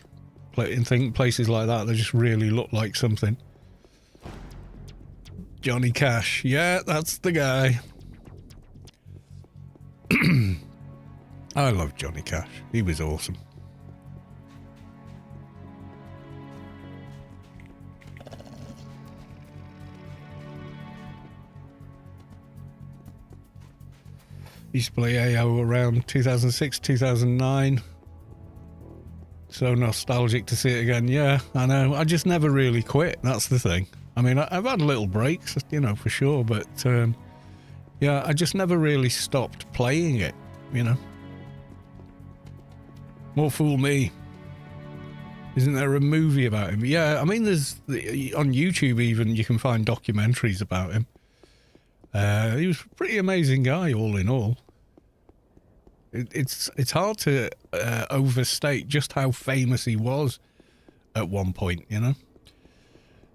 Speaker 1: In places like that, they just really look like something. Johnny Cash. Yeah, that's the guy. I love Johnny Cash. He was awesome. Used to play AO around 2006, 2009. So nostalgic to see it again. Yeah, I know. I just never really quit. That's the thing. I mean, I've had little breaks, you know, for sure. But, yeah, I just never really stopped playing it, you know. More fool me. Isn't there a movie about him? Yeah, I mean, there's on YouTube even you can find documentaries about him. He was a pretty amazing guy, all in all. It's hard to overstate just how famous he was at one point, you know.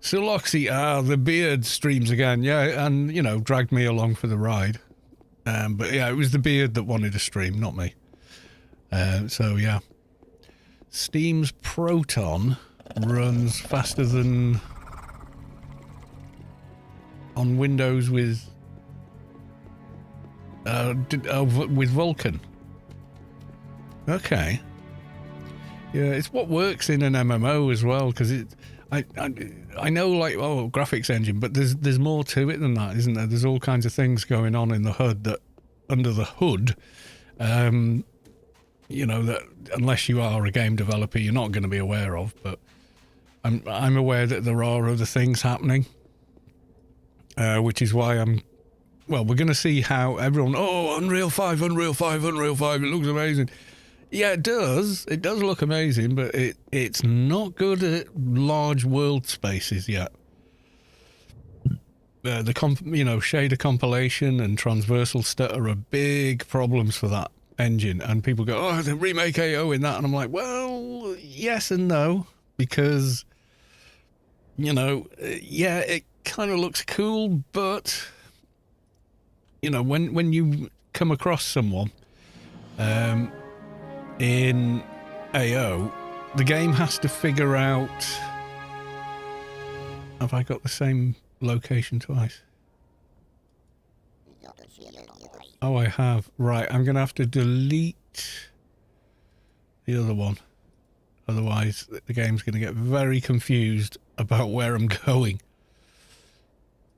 Speaker 1: Siloxy, the beard streams again, yeah, and you know, dragged me along for the ride. But yeah, it was the beard that wanted to stream, not me. So yeah. Steam's Proton runs faster than on Windows with Vulkan. Okay. Yeah, it's what works in an MMO as well, because I know, like, oh, graphics engine, but there's more to it than that, isn't there? There's all kinds of things going on in the HUD that under the hood. You know, that unless you are a game developer, you're not going to be aware of, but I'm aware that there are other things happening, which is why we're going to see how everyone, Unreal 5, it looks amazing. Yeah, it does look amazing, but it's not good at large world spaces yet. Shader compilation and transversal stutter are big problems for that engine, and people go, they remake AO in that, and I'm like, well, yes and no, because you know, yeah, it kind of looks cool, but you know, when you come across someone in AO, the game has to figure out, have I got the same location twice? Oh, I have. Right, I'm going to have to delete the other one. Otherwise, the game's going to get very confused about where I'm going.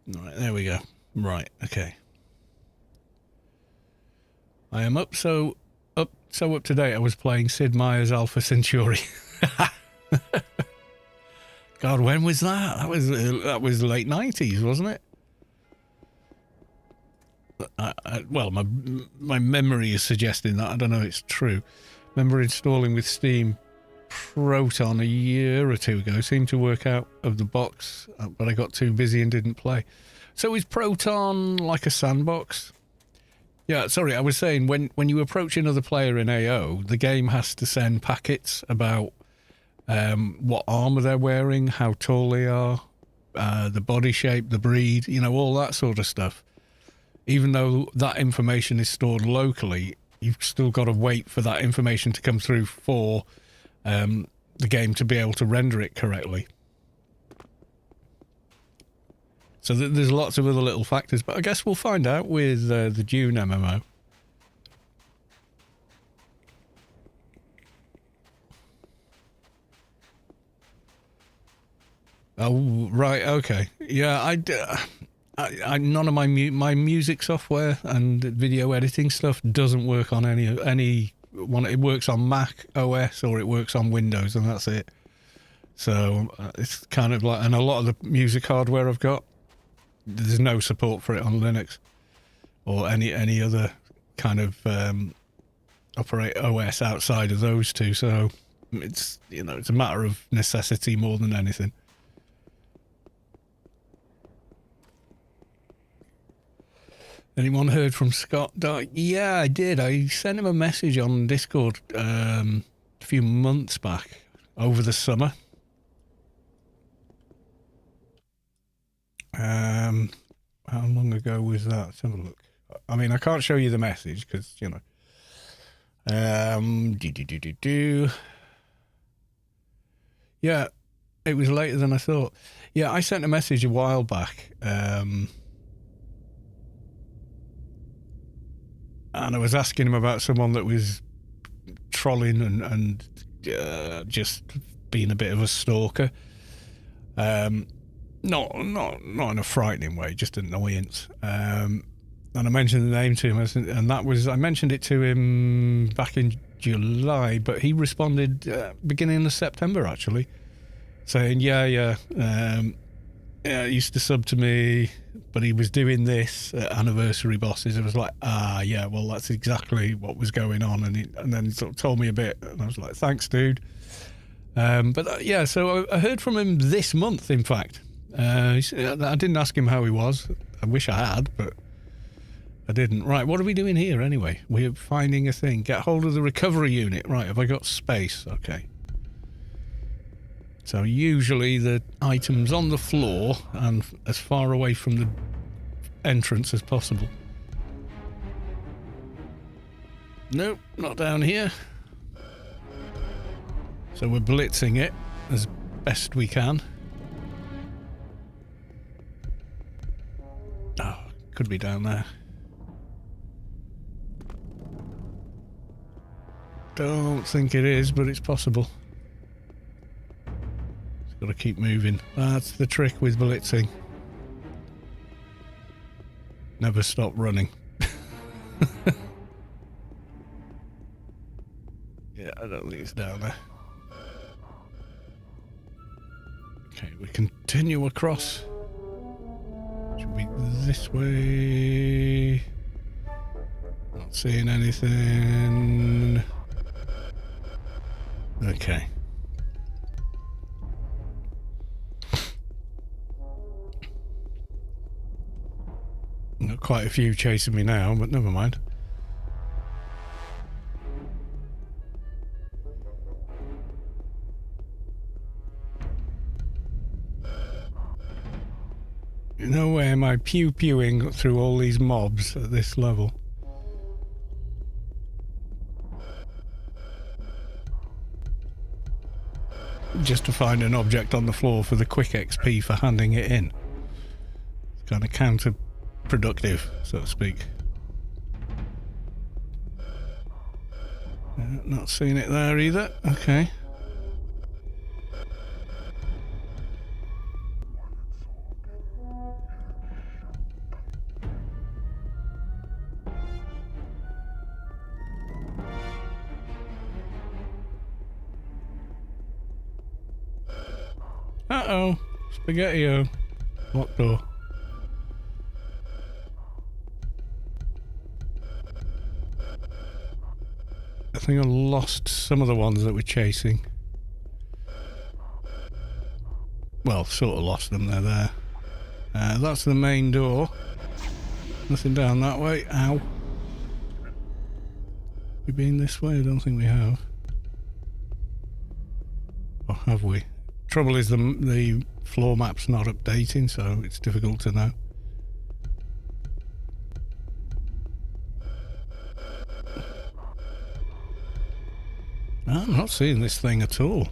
Speaker 1: Right, there we go. Right, okay. I am up so up to date. I was playing Sid Meier's Alpha Centauri. God, when was that? That was late 90s, wasn't it? Well, my memory is suggesting that. I don't know if it's true. Remember installing with Steam Proton a year or two ago. Seemed to work out of the box, but I got too busy and didn't play. So is Proton like a sandbox? Yeah, sorry, I was saying when you approach another player in AO, the game has to send packets about what armor they're wearing, how tall they are, the body shape, the breed, you know, all that sort of stuff. Even though that information is stored locally, you've still got to wait for that information to come through for the game to be able to render it correctly. So there's lots of other little factors, but I guess we'll find out with the Dune MMO. Oh, right, okay. Yeah, I none of my music software and video editing stuff doesn't work on any one. It works on Mac OS or it works on Windows, and that's it. So it's kind of like, and a lot of the music hardware I've got, there's no support for it on Linux or any other kind of operate OS outside of those two. So it's, you know, it's a matter of necessity more than anything. Anyone heard from Scott? Yeah, I did. I sent him a message on Discord a few months back over the summer. How long ago was that? Let's have a look. I mean, I can't show you the message because, you know. Yeah, it was later than I thought. Yeah, I sent a message a while back. And I was asking him about someone that was trolling and just being a bit of a stalker. Not in a frightening way, just annoyance. And I mentioned the name to him, and that was, I mentioned it to him back in July, but he responded beginning of September actually, saying, yeah, he used to sub to me, but he was doing this at Anniversary Bosses. It was like, yeah, well, that's exactly what was going on. And then he sort of told me a bit, and I was like, thanks, dude. Yeah, so I heard from him this month, in fact. I didn't ask him how he was. I wish I had, but I didn't. Right, what are we doing here anyway? We're finding a thing. Get hold of the recovery unit. Right, have I got space? Okay. So usually the items on the floor and as far away from the entrance as possible. Nope, not down here. So we're blitzing it as best we can. Oh, could be down there. Don't think it is, but it's possible. It's got to keep moving. That's the trick with blitzing. Never stop running. Yeah, I don't think it's down there. Okay, we continue across. Should be this way. Not seeing anything. Okay. Got quite a few chasing me now, but never mind. No way am I pew-pewing through all these mobs at this level. Just to find an object on the floor for the quick XP for handing it in. It's kind of counterproductive, so to speak. Not seeing it there either. Okay. Uh-oh. Spaghetti-o. Locked door. I think I lost some of the ones that we're chasing. Well, sort of lost them. They're there. That's the main door. Nothing down that way. Ow. We been this way? I don't think we have. Or have we? Trouble is the floor map's not updating, so it's difficult to know. I'm not seeing this thing at all.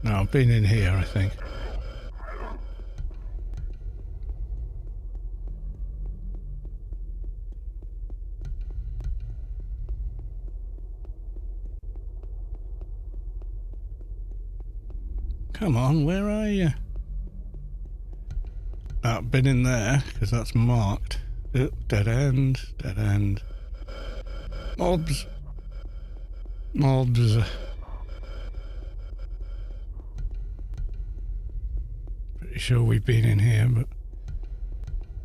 Speaker 1: No, I've been in here, I think. Come on, where are you? I've been in there, because that's marked. Dead end, dead end. Mobs. Mobs. Pretty sure we've been in here, but...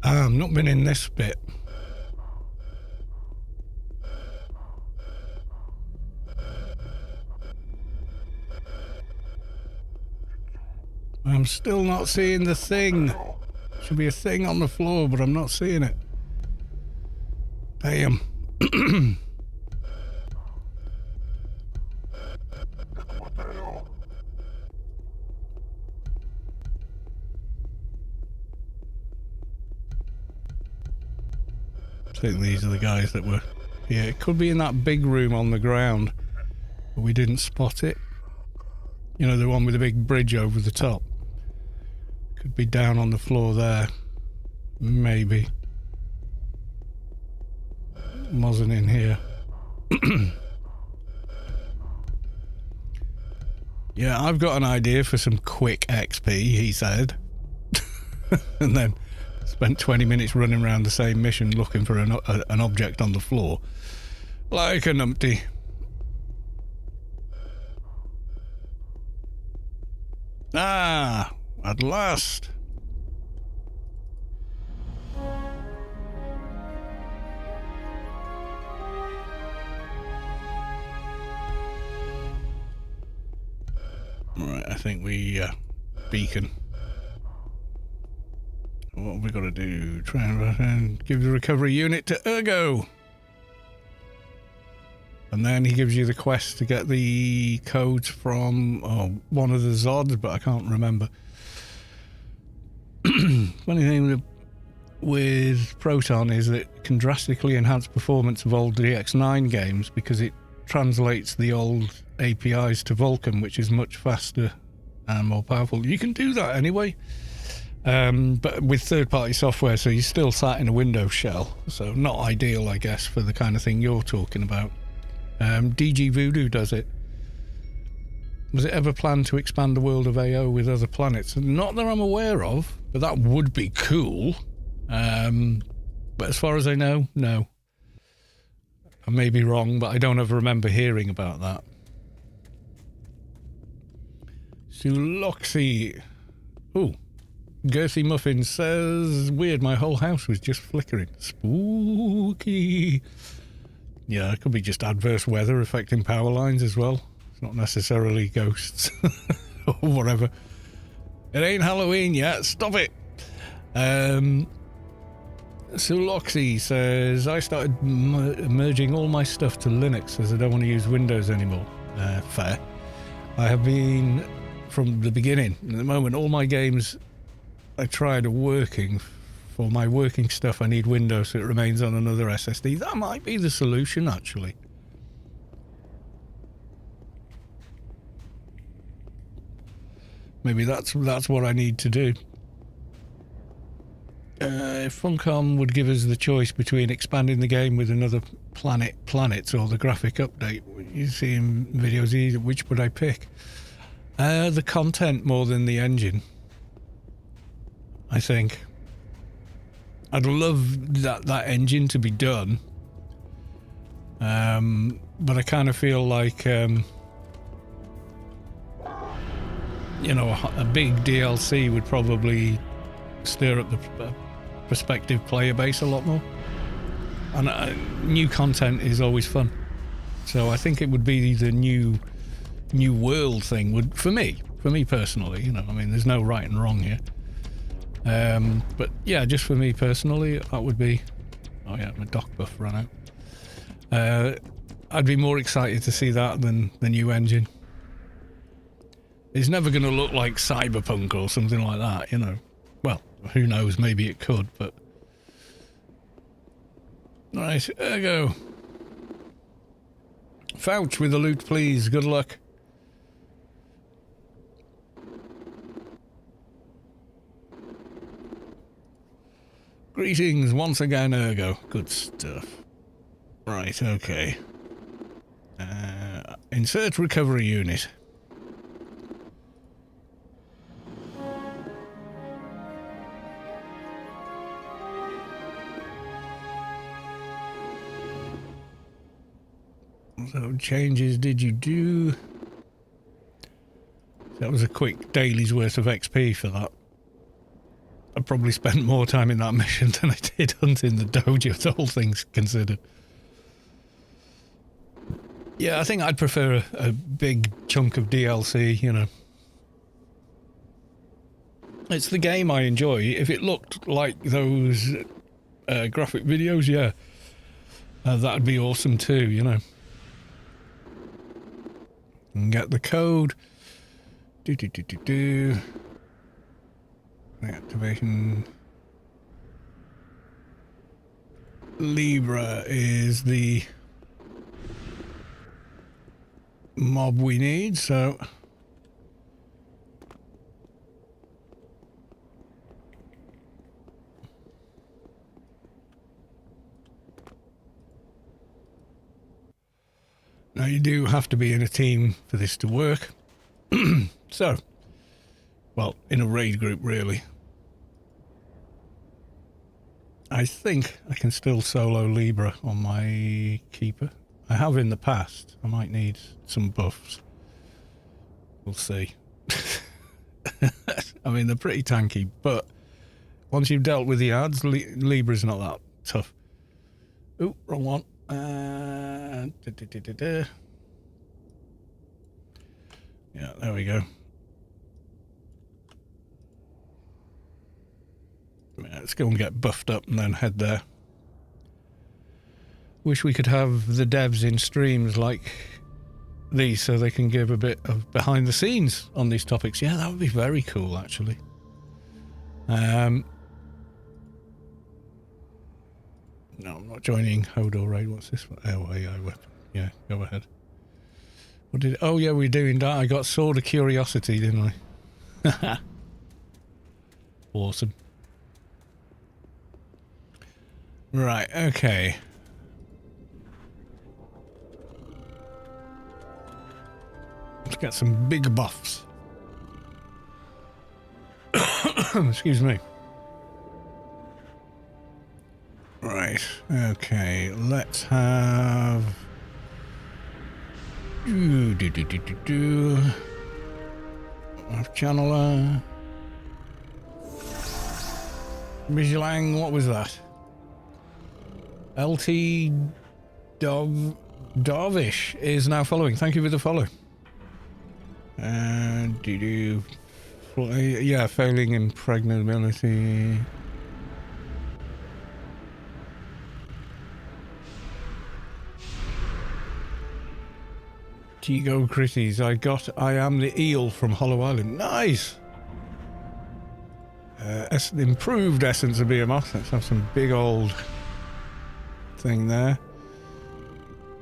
Speaker 1: I've not been in this bit. I'm still not seeing the thing. Should be a thing on the floor, but I'm not seeing it. Damn. I think these are the guys that were here. It could be in that big room on the ground, but we didn't spot it. You know, the one with the big bridge over the top. Could be down on the floor there. Maybe. Wasn't in here. Yeah, I've got an idea for some quick XP, he said. And then spent 20 minutes running around the same mission looking for an object on the floor. Like a numpty. Ah, at last. Right, I think we beacon. What have we got to do? Try and give the recovery unit to Ergo. And then he gives you the quest to get the codes from one of the Zods, but I can't remember. Funny thing with Proton is that it can drastically enhance performance of old DX9 games because it translates the old APIs to Vulkan, which is much faster and more powerful. You can do that anyway, but with third-party software, so you're still sat in a Windows shell, so not ideal, I guess, for the kind of thing you're talking about. DG Voodoo does it. Was it ever planned to expand the world of AO with other planets? Not that I'm aware of, but that would be cool. But as far as I know, no. I may be wrong, but I don't ever remember hearing about that. Suloxy. Ooh. Girthy Muffin says, weird, my whole house was just flickering. Spooky. Yeah, it could be just adverse weather affecting power lines as well. It's not necessarily ghosts or whatever. It ain't Halloween yet. Stop it. Suloxy says, I started merging all my stuff to Linux as I don't want to use Windows anymore. Fair. I have been from the beginning. At the moment, all my games I tried are working. For my working stuff, I need Windows, so it remains on another SSD. That might be the solution, actually. Maybe that's what I need to do. If Funcom would give us the choice between expanding the game with another planets or the graphic update, you see in videos either, which would I pick? The content more than the engine, I think. I'd love that engine to be done, but I kind of feel like, you know, a big DLC would probably stir up the prospective player base a lot more, and new content is always fun. So I think it would be the new world thing would for me personally. You know, I mean, there's no right and wrong here. But yeah, just for me personally, that would be... Oh yeah, my dock buff ran out. I'd be more excited to see that than the new engine. It's never going to look like Cyberpunk or something like that, you know. Well, who knows, maybe it could, but... Right, Ergo. Fouch with the loot, please. Good luck. Greetings once again, Ergo. Good stuff. Right, okay. Insert recovery unit. So, changes did you do? That was a quick daily's worth of XP for that. I probably spent more time in that mission than I did hunting the dojo, all things considered. Yeah, I think I'd prefer a big chunk of DLC, you know. It's the game I enjoy. If it looked like those graphic videos, yeah, that'd be awesome too, you know. And get the code. The activation. Libra is the mob we need, so now you do have to be in a team for this to work. So, well, in a raid group really. I think I can still solo Libra on my keeper. I have in the past. I might need some buffs. We'll see. I mean, they're pretty tanky, but once you've dealt with the ads, Libra's not that tough. Ooh, wrong one. Yeah, there we go. Let's go and get buffed up and then head there. Wish we could have the devs in streams like these so they can give a bit of behind the scenes on these topics. Yeah, that would be very cool, actually. No, I'm not joining Hodor Raid. What's this one? Oh, AI weapon. Yeah, go ahead. What did? Oh, yeah, we're doing that. I got Sword of Curiosity, didn't I? Awesome. Right, okay. Let's get some big buffs. Excuse me. Right, okay, let's have... Channeler. Bijilang, what was that? LT Darvish is now following. Thank you for the follow. Yeah, failing impregnability. Tigo Critties, I am the eel from Hollow Island. Nice! Improved essence of BMS. Let's have some big old thing there.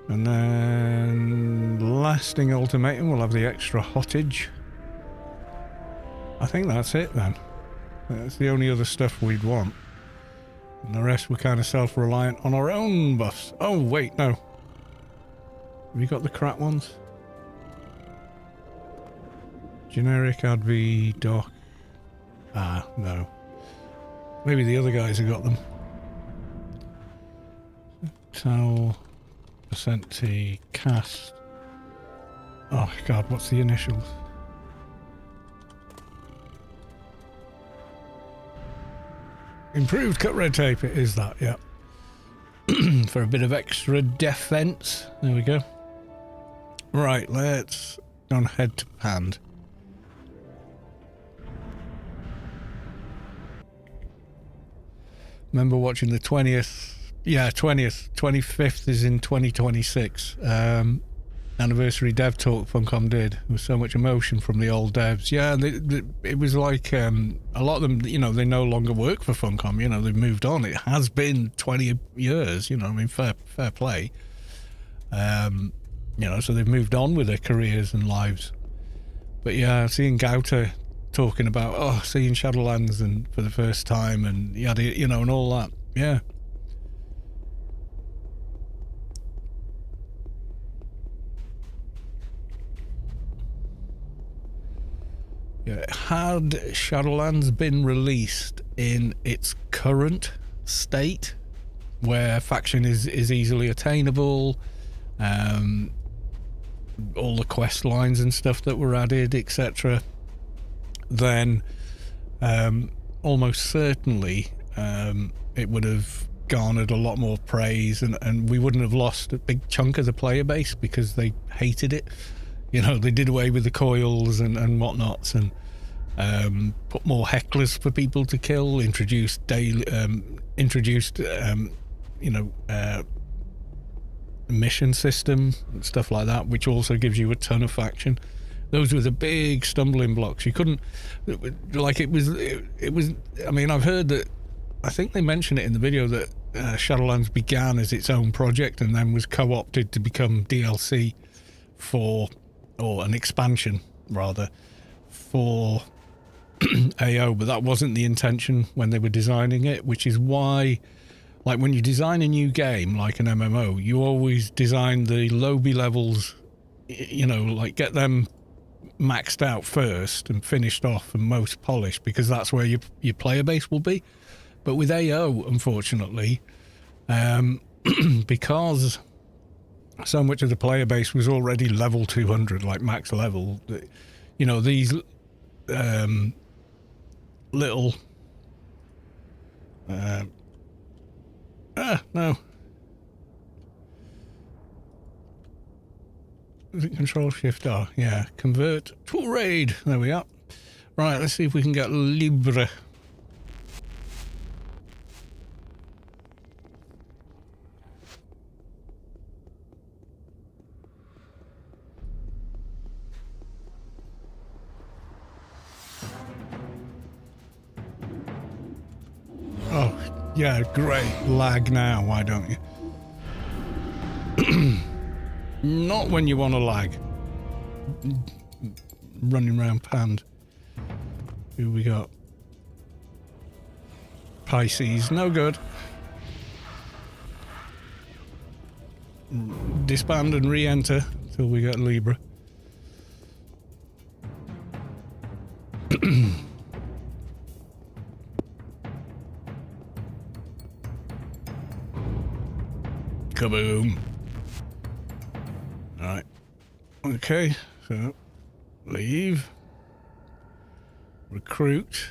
Speaker 1: And then lasting ultimatum, we'll have the extra hottage. I think that's it then. That's the only other stuff we'd want. And the rest we're kind of self-reliant on our own buffs. Oh, wait, no. Have you got the crap ones? Generic Adv Doc. Ah, no. Maybe the other guys have got them. Tell percent T cast. Oh god, what's the initials? Improved cut red tape, it is that, yeah. For a bit of extra defense. There we go. Right, let's go and head to Pand. Remember watching the 20th, yeah, 25th is in 2026. Anniversary dev talk Funcom did. There was so much emotion from the old devs. Yeah, it was like a lot of them, you know, they no longer work for Funcom. You know, they've moved on. It has been 20 years. You know, I mean, fair play. You know, so they've moved on with their careers and lives. But yeah, seeing Gauta talking about seeing Shadowlands and for the first time and yada, you know, and all that. Yeah. Yeah, had Shadowlands been released in its current state, where faction is easily attainable, all the quest lines and stuff that were added, etc., then almost certainly it would have garnered a lot more praise, and we wouldn't have lost a big chunk of the player base because they hated it. You know, they did away with the coils and whatnots, and put more hecklers for people to kill, introduced mission system and stuff like that, which also gives you a ton of faction. Those were the big stumbling blocks. You couldn't, like, it was, I mean, I've heard that, I think they mentioned it in the video that Shadowlands began as its own project and then was co-opted to become DLC for, or an expansion rather, for AO, but that wasn't the intention when they were designing it, which is why, like, when you design a new game like an MMO, you always design the lobby levels, you know, like get them maxed out first and finished off and most polished, because that's where your player base will be. But with AO, unfortunately, because so much of the player base was already level 200, like max level, you know, these little no, is it Control Shift R? Yeah, convert to raid. There we are. Right, let's see if we can get Libre. Oh, yeah, great. Lag now, why don't you? Not when you want to lag. Running around panned. Who we got? Pisces, no good. Disband and re-enter till we get Libra. Kaboom. Alright. Okay, so leave. Recruit.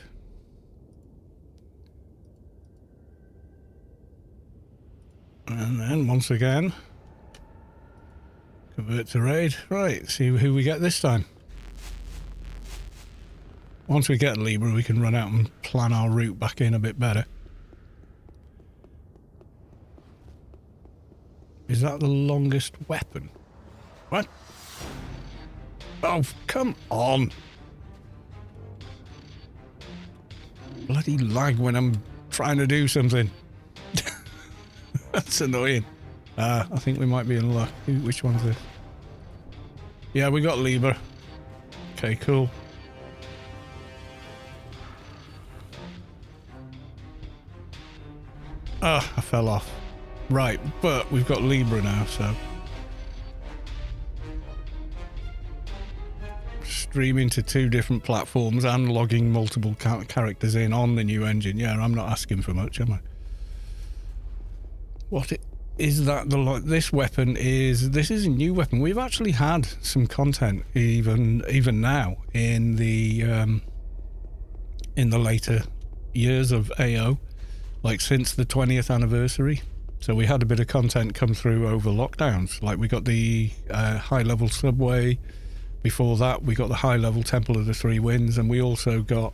Speaker 1: And then once again, convert to raid. Right, see who we get this time. Once we get Libra, we can run out and plan our route back in a bit better. Is that the longest weapon? What? Oh, come on. Bloody lag when I'm trying to do something. That's annoying. I think we might be in luck. Which one's this? Yeah, we got Libra. Okay, cool. I fell off. Right, but we've got Libra now, so. Streaming to 2 different platforms and logging multiple characters in on the new engine. Yeah, I'm not asking for much, am I? What is that? This weapon is. This is a new weapon. We've actually had some content even now in the later years of AO, like since the 20th anniversary. So we had a bit of content come through over lockdowns. Like we got the high-level subway. Before that, we got the high-level Temple of the Three Winds, and we also got.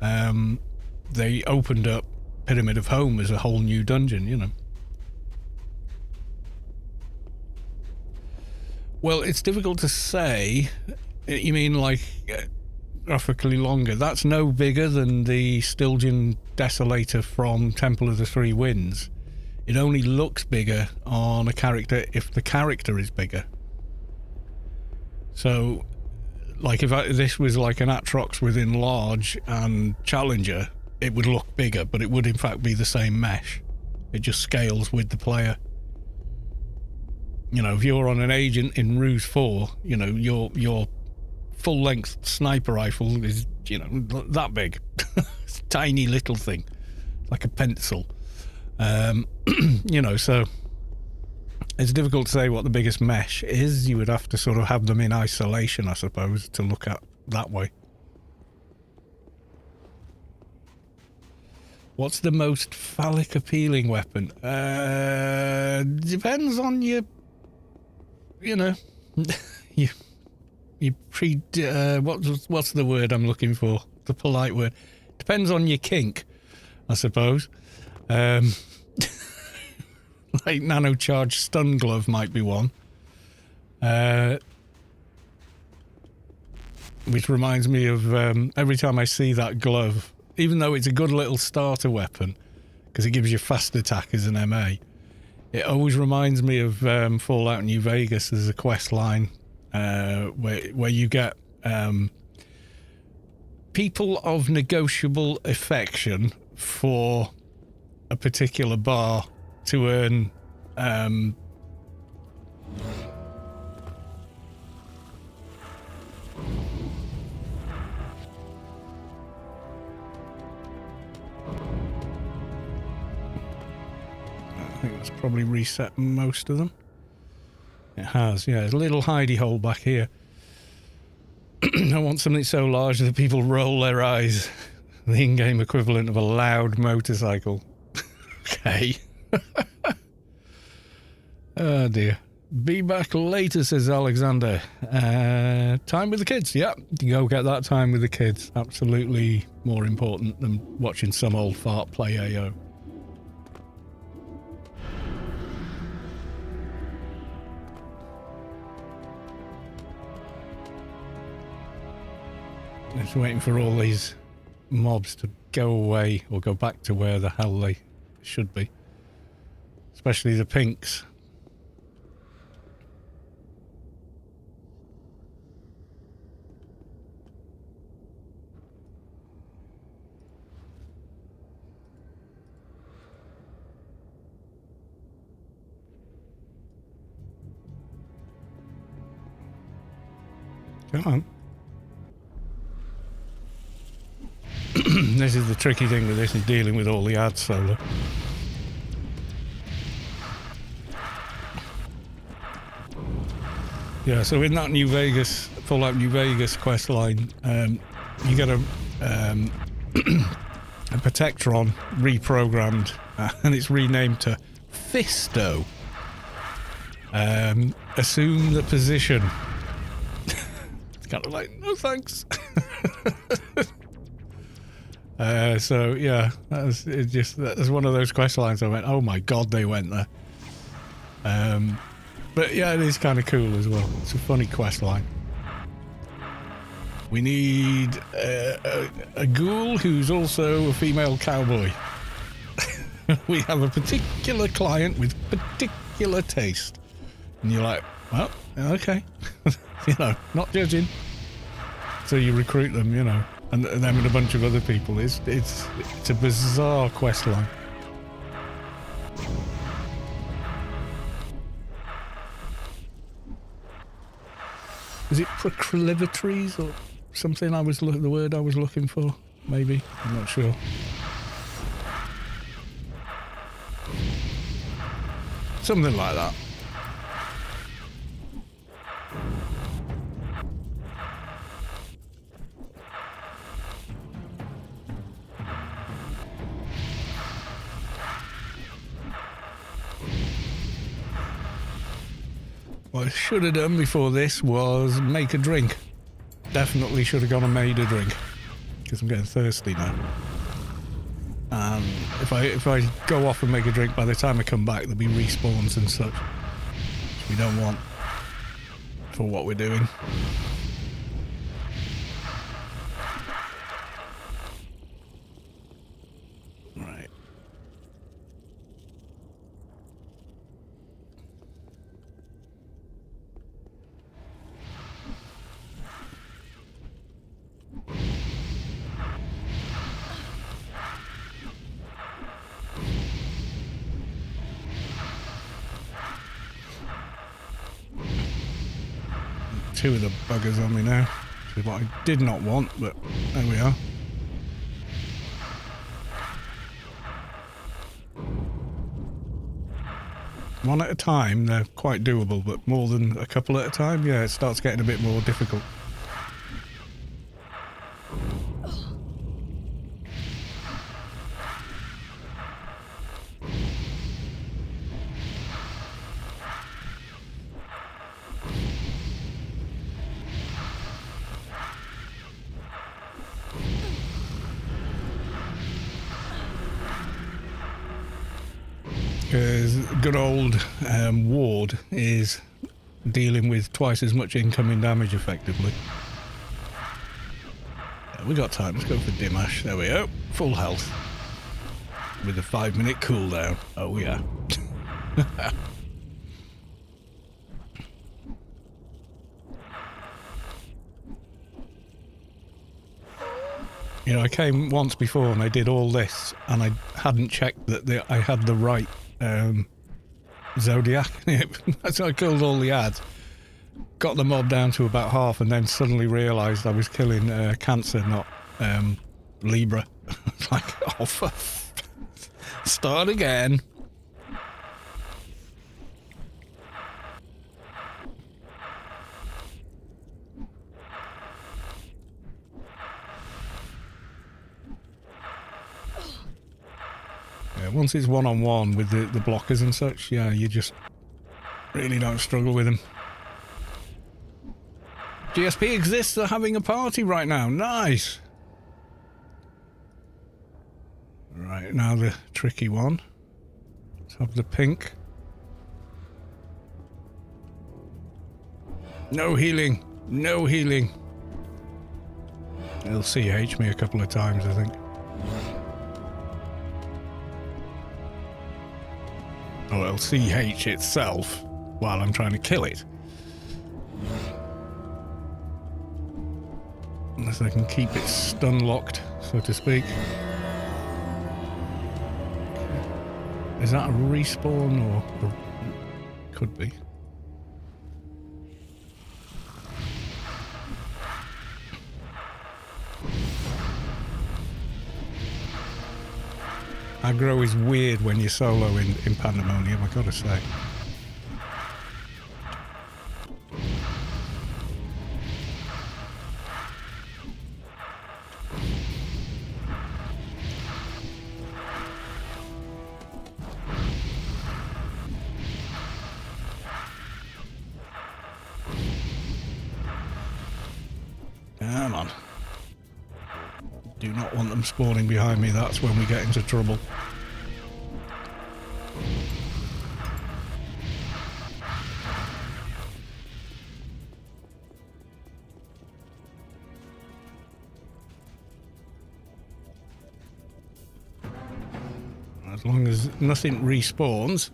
Speaker 1: They opened up Pyramid of Home as a whole new dungeon, you know. Well, it's difficult to say. You mean like graphically longer? That's no bigger than the Stygian Desolator from Temple of the Three Winds. It only looks bigger on a character if the character is bigger. So, like if this was like an Atrox with Enlarge and Challenger, it would look bigger, but it would in fact be the same mesh. It just scales with the player. You know, if you're on an agent in Ruse 4, you know, your full-length sniper rifle is, you know, that big. It's a tiny little thing. Like a pencil. You know, so it's difficult to say what the biggest mesh is. You would have to sort of have them in isolation, I suppose, to look at that way. What's the most phallic appealing weapon? Depends on your, you know, what's the word I'm looking for? The polite word. Depends on your kink, I suppose. Like nano-charged stun glove might be one. Which reminds me of every time I see that glove, even though it's a good little starter weapon, because it gives you fast attack as an MA, it always reminds me of Fallout New Vegas. There's a quest line where you get people of negotiable affection for a particular bar to earn I think that's probably reset most of them. It has, yeah. There's a little hidey hole back here. I want something so large that people roll their eyes. The in-game equivalent of a loud motorcycle. Okay. Oh dear. Be back later, says Alexander. Time with the kids. Yeah, go get that time with the kids. Absolutely more important than watching some old fart play AO. Just waiting for all these mobs to go away or go back to where the hell they should be. Especially the pinks. Come on. This is the tricky thing with this, is dealing with all the ads solo. Yeah, so in that New Vegas, Fallout New Vegas quest line, you get a Protectron reprogrammed, and it's renamed to Fisto. Assume the position. It's kind of like, no thanks. So yeah, that was one of those quest lines I went, oh my god, they went there. But yeah, it is kind of cool as well. It's a funny quest line. We need a ghoul who's also a female cowboy. We have a particular client with particular taste. And you're like, well, okay. You know, not judging. So you recruit them, you know. And them and a bunch of other people. It's a bizarre quest line. Is it proclivitories or something? The word I was looking for. Maybe, I'm not sure. Something like that. What I should have done before this was make a drink. Definitely should have gone and made a drink, because I'm getting thirsty now. And if I go off and make a drink, by the time I come back there'll be respawns and such, which we don't want for what we're doing. Right. Two of the buggers on me now, which is what I did not want, but there we are. One at a time, they're quite doable, but more than a couple at a time, yeah, it starts getting a bit more difficult. because good old Ward is dealing with twice as much incoming damage effectively. Yeah, we got time. Let's go for Dimash. There we go. Full health. With a 5-minute cooldown. Oh yeah. You know, I came once before and I did all this and I hadn't checked that I had the right Zodiac. So I killed all the ads, got the mob down to about half, and then suddenly realised I was killing Cancer, not Libra. Like, oh, start again. Yeah, once it's one-on-one with the blockers and such, yeah, you just really don't struggle with them. GSP exists, they're having a party right now. Nice! Right, now the tricky one. Let's have the pink. No healing. No healing. It'll CH me a couple of times, I think. Or it'll CH itself while I'm trying to kill it. Unless I can keep it stun locked, so to speak. Is that a respawn or could be? Aggro is weird when you're solo in Pandemonium, I gotta say. Come on. Do not want them spawning behind me, that's when we get into trouble. As long as nothing respawns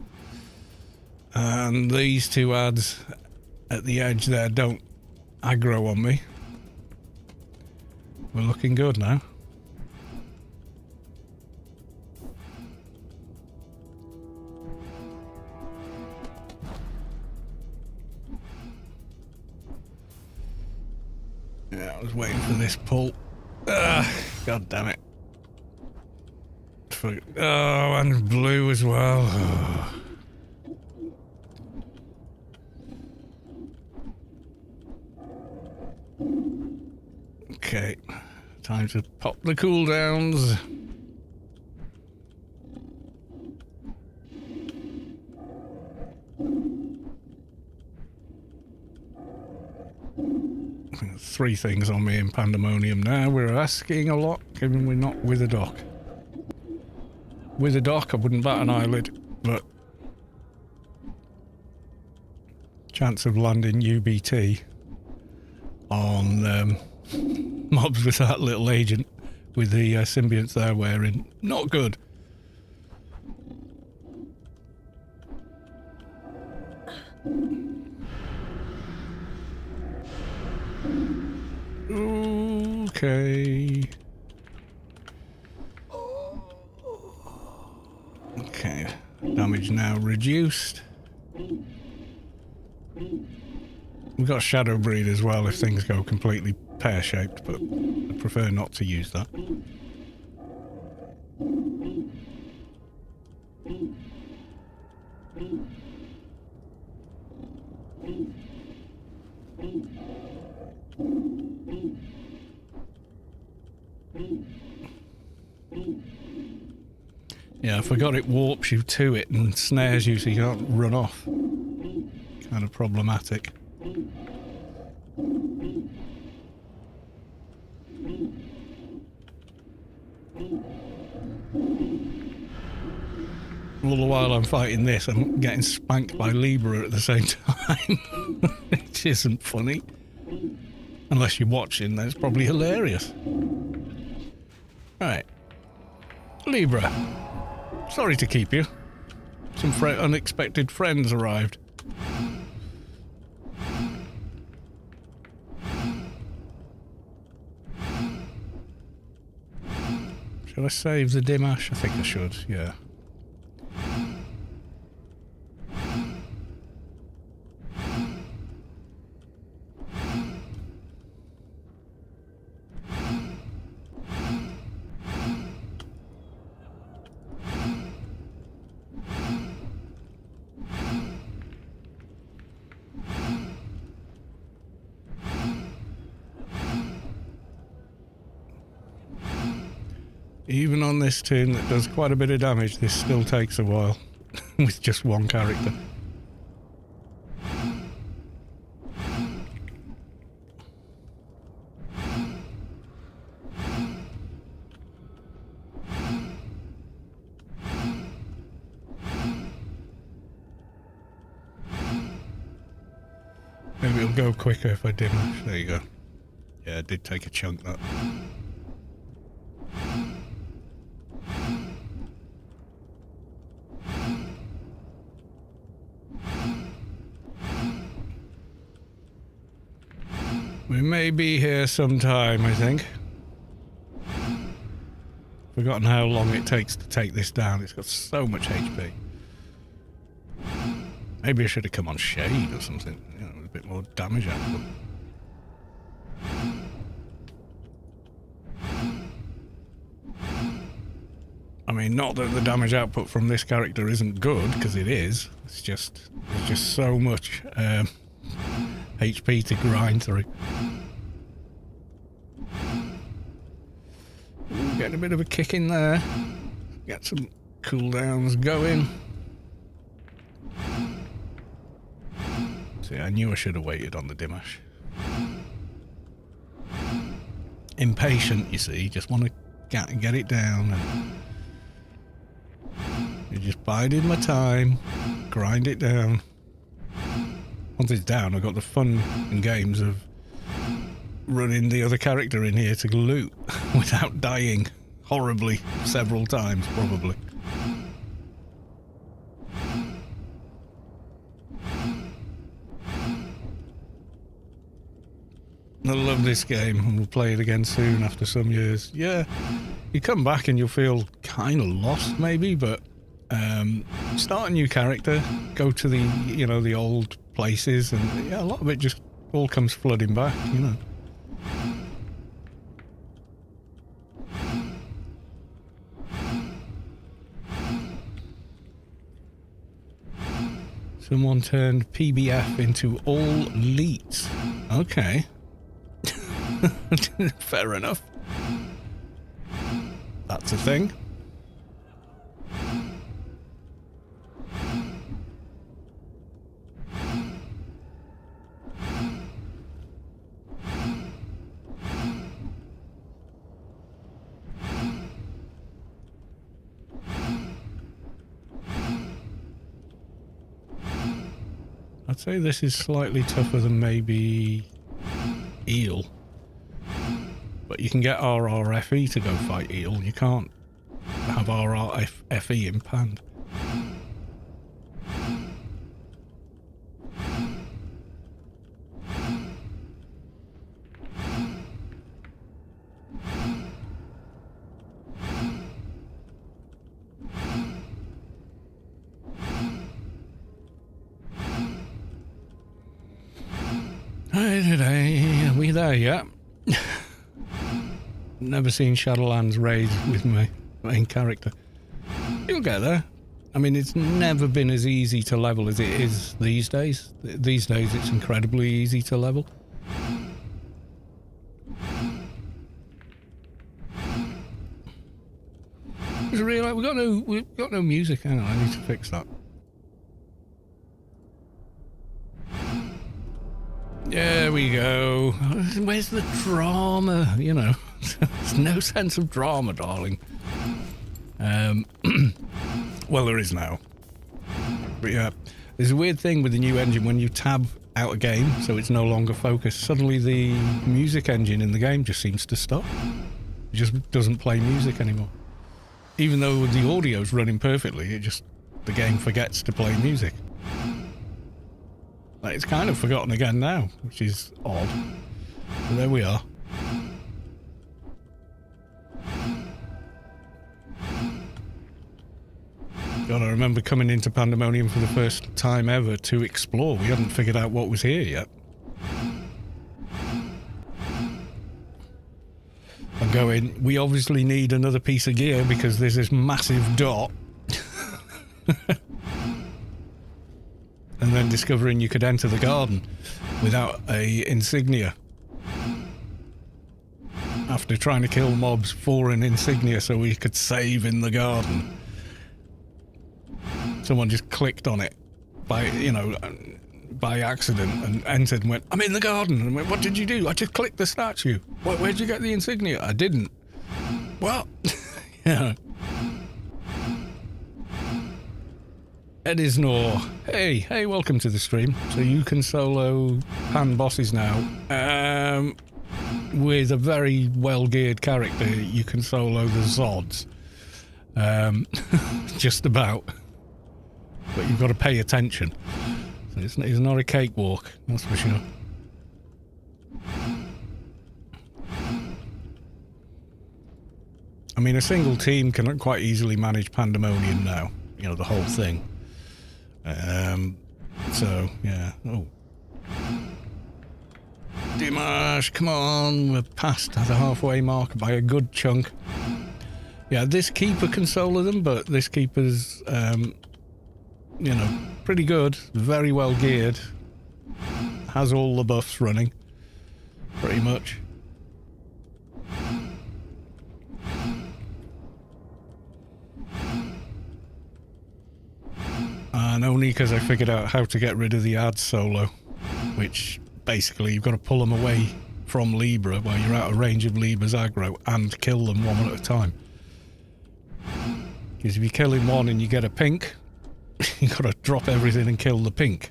Speaker 1: and these two ads at the edge there don't aggro on me, we're looking good now. Yeah, I was waiting for this pull. God damn it. Oh, and blue as well. Oh. Okay, time to pop the cooldowns. Three things on me in Pandemonium now. We're asking a lot, given we're not with a dock. With a dock, I wouldn't bat an eyelid, but chance of landing UBT on mobs with that little agent with the symbionts they're wearing, not good. Okay. Okay, damage now reduced. We've got Shadow Breed as well if things go completely pear-shaped, but I prefer not to use that. Yeah, I forgot it warps you to it and snares you so you can't run off. Kind of problematic. all the while I'm fighting this, I'm getting spanked by Libra at the same time. Which isn't funny. Unless you're watching, then it's probably hilarious. Right. Libra. Sorry to keep you. Some unexpected friends arrived. Shall I save the dim ash? I think I should, yeah. Even on this toon that does quite a bit of damage, this still takes a while with just one character. Maybe it'll go quicker if I dim ash. There you go. Yeah, it did take a chunk, that. We may be here sometime, I think. Forgotten how long it takes to take this down. It's got so much HP. Maybe I should have come on Shade or something. You know, with a bit more damage output. I mean, not that the damage output from this character isn't good, because it is. It's just, there's just so much HP to grind through. Ooh, getting a bit of a kick in there. Get some cooldowns going. See, I knew I should have waited on the dim ash. Impatient, you see. Just want to get it down. And you just bided my time. Grind it down. Once it's down, I've got the fun and games of running the other character in here to loot without dying horribly several times, probably. I love this game, and we'll play it again soon after some years. Yeah, you come back and you'll feel kind of lost, maybe, but start a new character, go to the, you know, the old places, and yeah, a lot of it just all comes flooding back, you know. Someone turned PBF into all elites. Okay. Fair enough. That's a thing. I'd say this is slightly tougher than maybe Eel. But you can get RRFE to go fight Eel. You can't have RRFE in Pand. Are we there yet? Never seen Shadowlands raid with my main character. You'll get there. I mean, it's never been as easy to level as it is these days. These days, it's incredibly easy to level. Just realised we've got no music. Hang on, I need to fix that. There we go. Where's the drama? You know, there's no sense of drama, darling. Well, there is now. But yeah, there's a weird thing with the new engine when you tab out a game, so it's no longer focused. Suddenly the music engine in the game just seems to stop. It just doesn't play music anymore. Even though the audio's running perfectly, the game forgets to play music. Like, it's kind of forgotten again now, which is odd. But there we are. God, I remember coming into Pandemonium for the first time ever to explore. We hadn't figured out what was here yet. I'm going, we obviously need another piece of gear because there's this massive dot. And then discovering you could enter the garden without a insignia. After trying to kill mobs for an insignia so we could save in the garden. Someone just clicked on it by accident and entered and went, I'm in the garden. And went, what did you do? I just clicked the statue. Where'd you get the insignia? I didn't. Well, yeah. Edisnor. Hey, welcome to the stream. So you can solo pan bosses now. With a very well-geared character, you can solo the Zods. Just about. But you've got to pay attention. So it's not a cakewalk, that's for sure. I mean, a single team can quite easily manage Pandemonium now. You know, the whole thing. So, yeah. Oh. Dimash, come on. We're past the halfway mark by a good chunk. Yeah, this keeper can solo them, but this keeper's, you know, pretty good. Very well geared. Has all the buffs running. Pretty much. And only because I figured out how to get rid of the ad solo, which basically you've got to pull them away from Libra while you're out of range of Libra's aggro and kill them one at a time. Because if you kill him one and you get a pink, you've got to drop everything and kill the pink.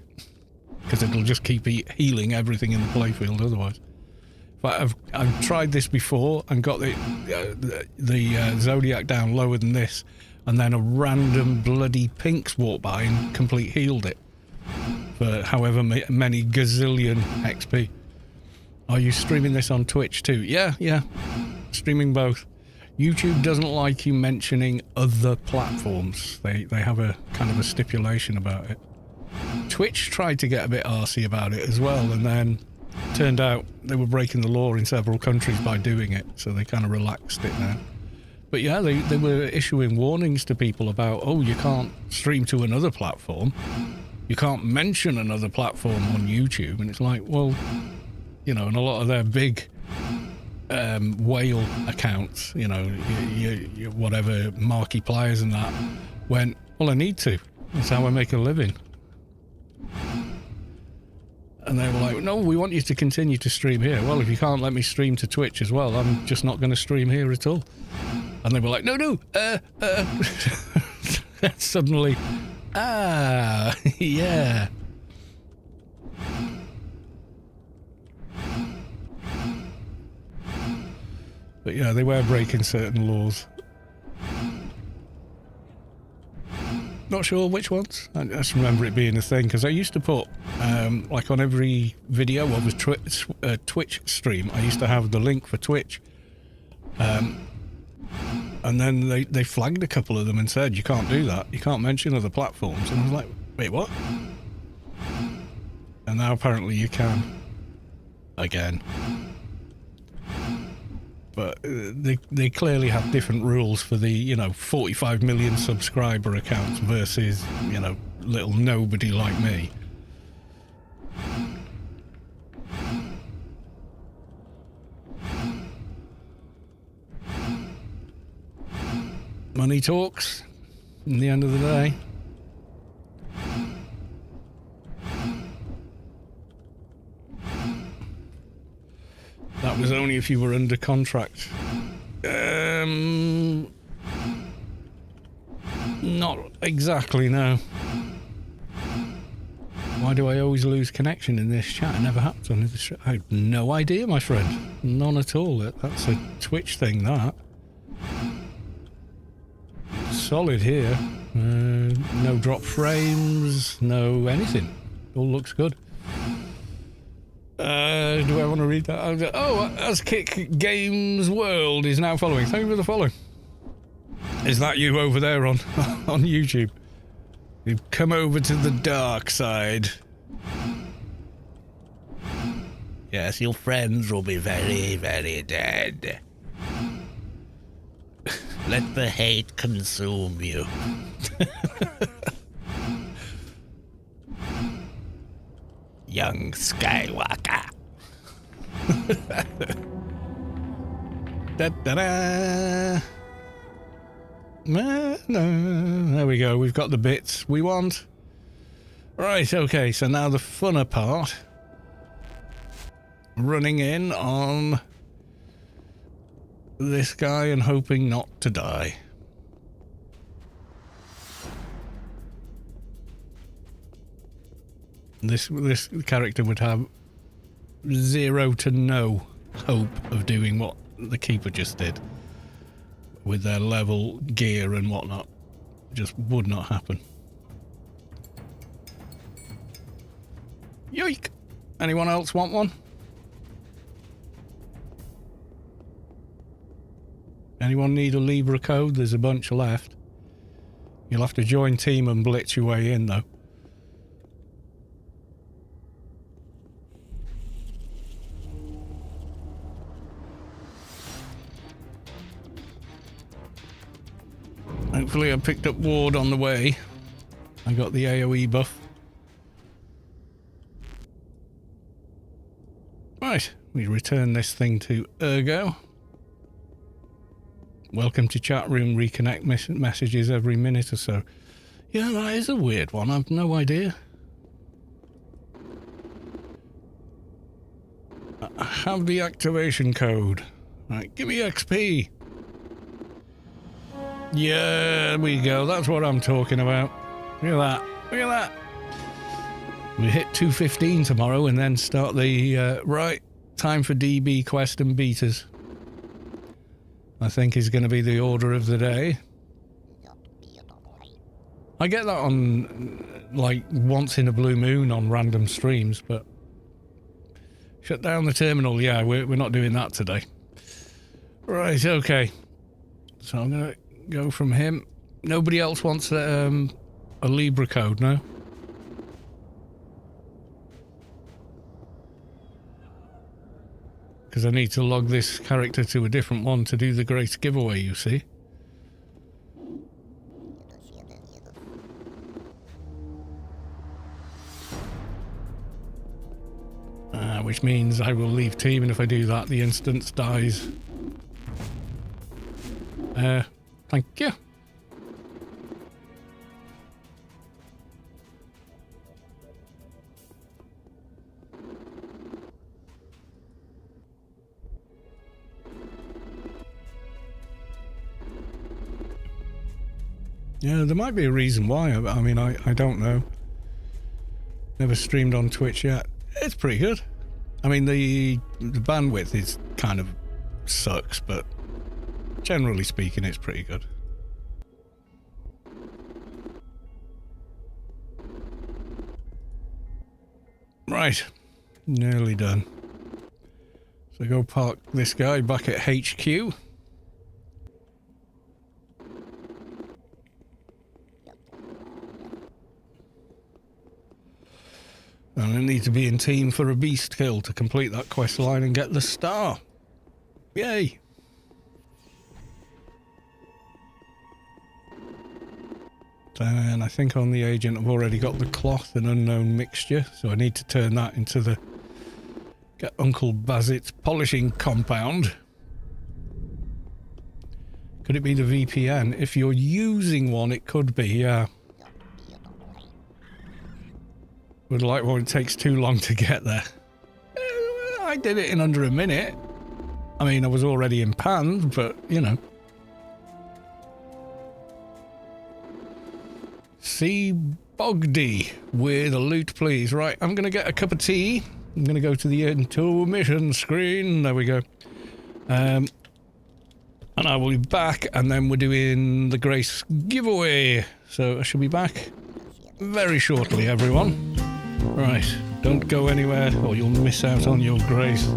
Speaker 1: Because it'll just keep healing everything in the playfield otherwise. But I've tried this before and got the Zodiac down lower than this, and then a random bloody pinks walked by and complete healed it for however many gazillion XP. Are you streaming this on Twitch too? Yeah, streaming both. YouTube doesn't like you mentioning other platforms. They have a kind of a stipulation about it. Twitch tried to get a bit arsey about it as well, and then turned out they were breaking the law in several countries by doing it, so they kind of relaxed it now. But yeah, they were issuing warnings to people about, oh, you can't stream to another platform. You can't mention another platform on YouTube. And it's like, well, you know, and a lot of their big whale accounts, you know, you whatever, marquee players and that, went, well, I need to. That's how I make a living. And they were like, no, we want you to continue to stream here. Well, if you can't let me stream to Twitch as well, I'm just not going to stream here at all. And they were like, no, suddenly, yeah. But yeah, they were breaking certain laws. Not sure which ones. I just remember it being a thing, because I used to put, like on every video of a Twitch stream, I used to have the link for Twitch. And then they flagged a couple of them and said, you can't do that. You can't mention other platforms. And I was like, wait, what? And now apparently you can. Again. But they clearly have different rules for the, you know, 45 million subscriber accounts versus, you know, little nobody like me. Money talks in the end of the day. That was only if you were under not Not exactly, no. Why do I always lose connection in this chat? It never happens on this chat. I have no idea, my friend. None at all. That's a Twitch thing, that. Solid here. No drop frames, no anything. All looks good. Do I want to read that? Oh, as Kick Games World is now following. Thank you for the follow. Is that you over there on on YouTube? You've come over to the dark side. Yes, your friends will be very, very dead. Let the hate consume you. Young Skywalker. Da-da-da. No, there we go. We've got the bits we want. Right, okay, so now the funner part. Running in on this guy and hoping not to die. This character would have 0 to no hope of doing what the keeper just did. With their level gear and whatnot. Just would not happen. Yoink! Anyone else want one? Anyone need a Libra code? There's a bunch left. You'll have to join team and blitz your way in, though. Hopefully I picked up ward on the way. I got the AoE buff. Right, we return this thing to Ergo. Welcome to chat room, reconnect messages every minute or so. Yeah, that is a weird one, I've no idea. I have the activation code. Right, give me XP. Yeah, there we go. That's what I'm talking about. Look at that. Look at that. We hit 215 tomorrow and then start the, right, time for DB quest and beaters. I think is going to be the order of the day. I get that on, like, once in a blue moon on random streams, but... Shut down the terminal. Yeah, we're not doing that today. Right, okay. So I'm going to go from him. Nobody else wants a Libra code, no? Because I need to log this character to a different one to do the great giveaway, you see. Which means I will leave team, and if I do that, the instance dies. Thank you. Yeah, there might be a reason why. I mean, I don't know. Never streamed on Twitch yet. It's pretty good. I mean, the bandwidth is kind of sucks, but generally speaking, it's pretty good. Right, nearly done. So go park this guy back at HQ. And I need to be in team for a beast kill to complete that quest line and get the star. Yay! And I think on the agent I've already got the cloth and unknown mixture, so I need to turn that into the... Get Uncle Bazit's polishing compound. Could it be the VPN? If you're using one, it could be, yeah. Would like one, it takes too long to get there. I did it in under a minute. I mean, I was already in Pan, but, you know. see Bogdy with a loot, please. Right, I'm going to get a cup of tea. I'm going to go to the intermission screen. There we go. And I will be back, and then we're doing the Grace giveaway. So I should be back very shortly, everyone. Right, don't go anywhere or you'll miss out on your Grace.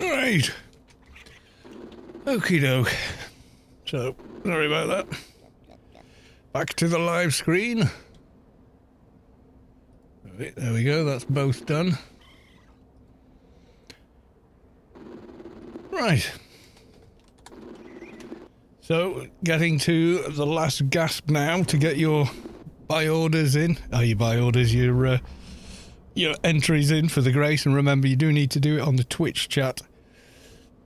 Speaker 1: Right. Okie doke. So, sorry about that. Back to the live screen. Right, there we go, that's both done. Right. So, getting to the last gasp now to get your buy orders in. Your buy orders, your entries in for the Grace. And remember, you do need to do it on the Twitch chat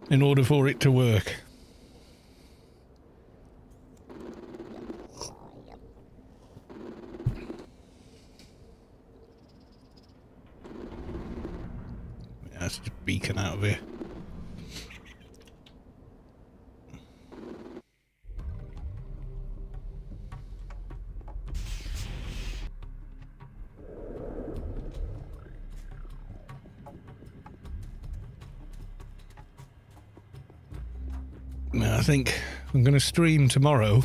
Speaker 1: in order for it to work. Yeah, let's just beacon out of here. I think I'm going to stream tomorrow.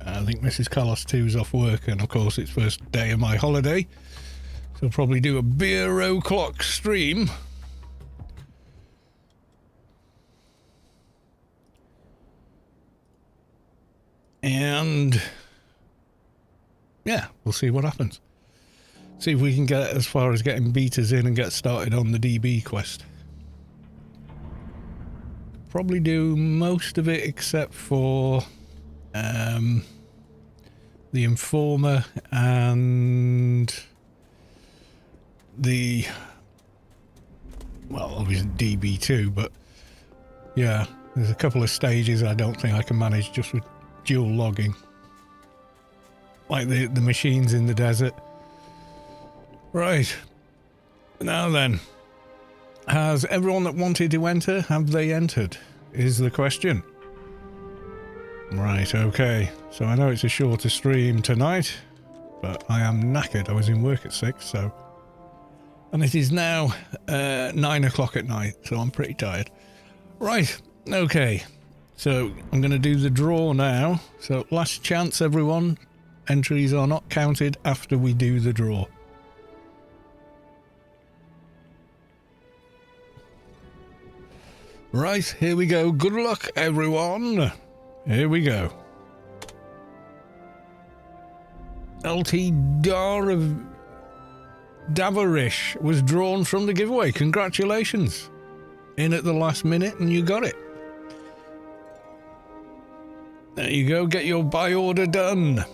Speaker 1: I think Mrs. Carlos 2's off work, and of course it's first day of my holiday. So I'll probably do a beer o'clock stream. And yeah, we'll see what happens. See if we can get as far as getting betas in and get started on the DB quest. Probably do most of it except for the Informer and the, well, obviously DB2, but yeah, there's a couple of stages I don't think I can manage just with dual logging. Like the machines in the desert. Right. Now then. Has everyone that wanted to enter, have they entered? Is the question. Right, okay. So I know it's a shorter stream tonight, but I am knackered. I was in work at 6, so... And it is now 9 o'clock at night, so I'm pretty tired. Right, okay. So I'm going to do the draw now. So last chance, everyone. Entries are not counted after we do the draw. Right, here we go. Good luck, everyone. Here we go. LT Davarish was drawn from the giveaway. Congratulations. In at the last minute and you got it. There you go. Get your buy order done.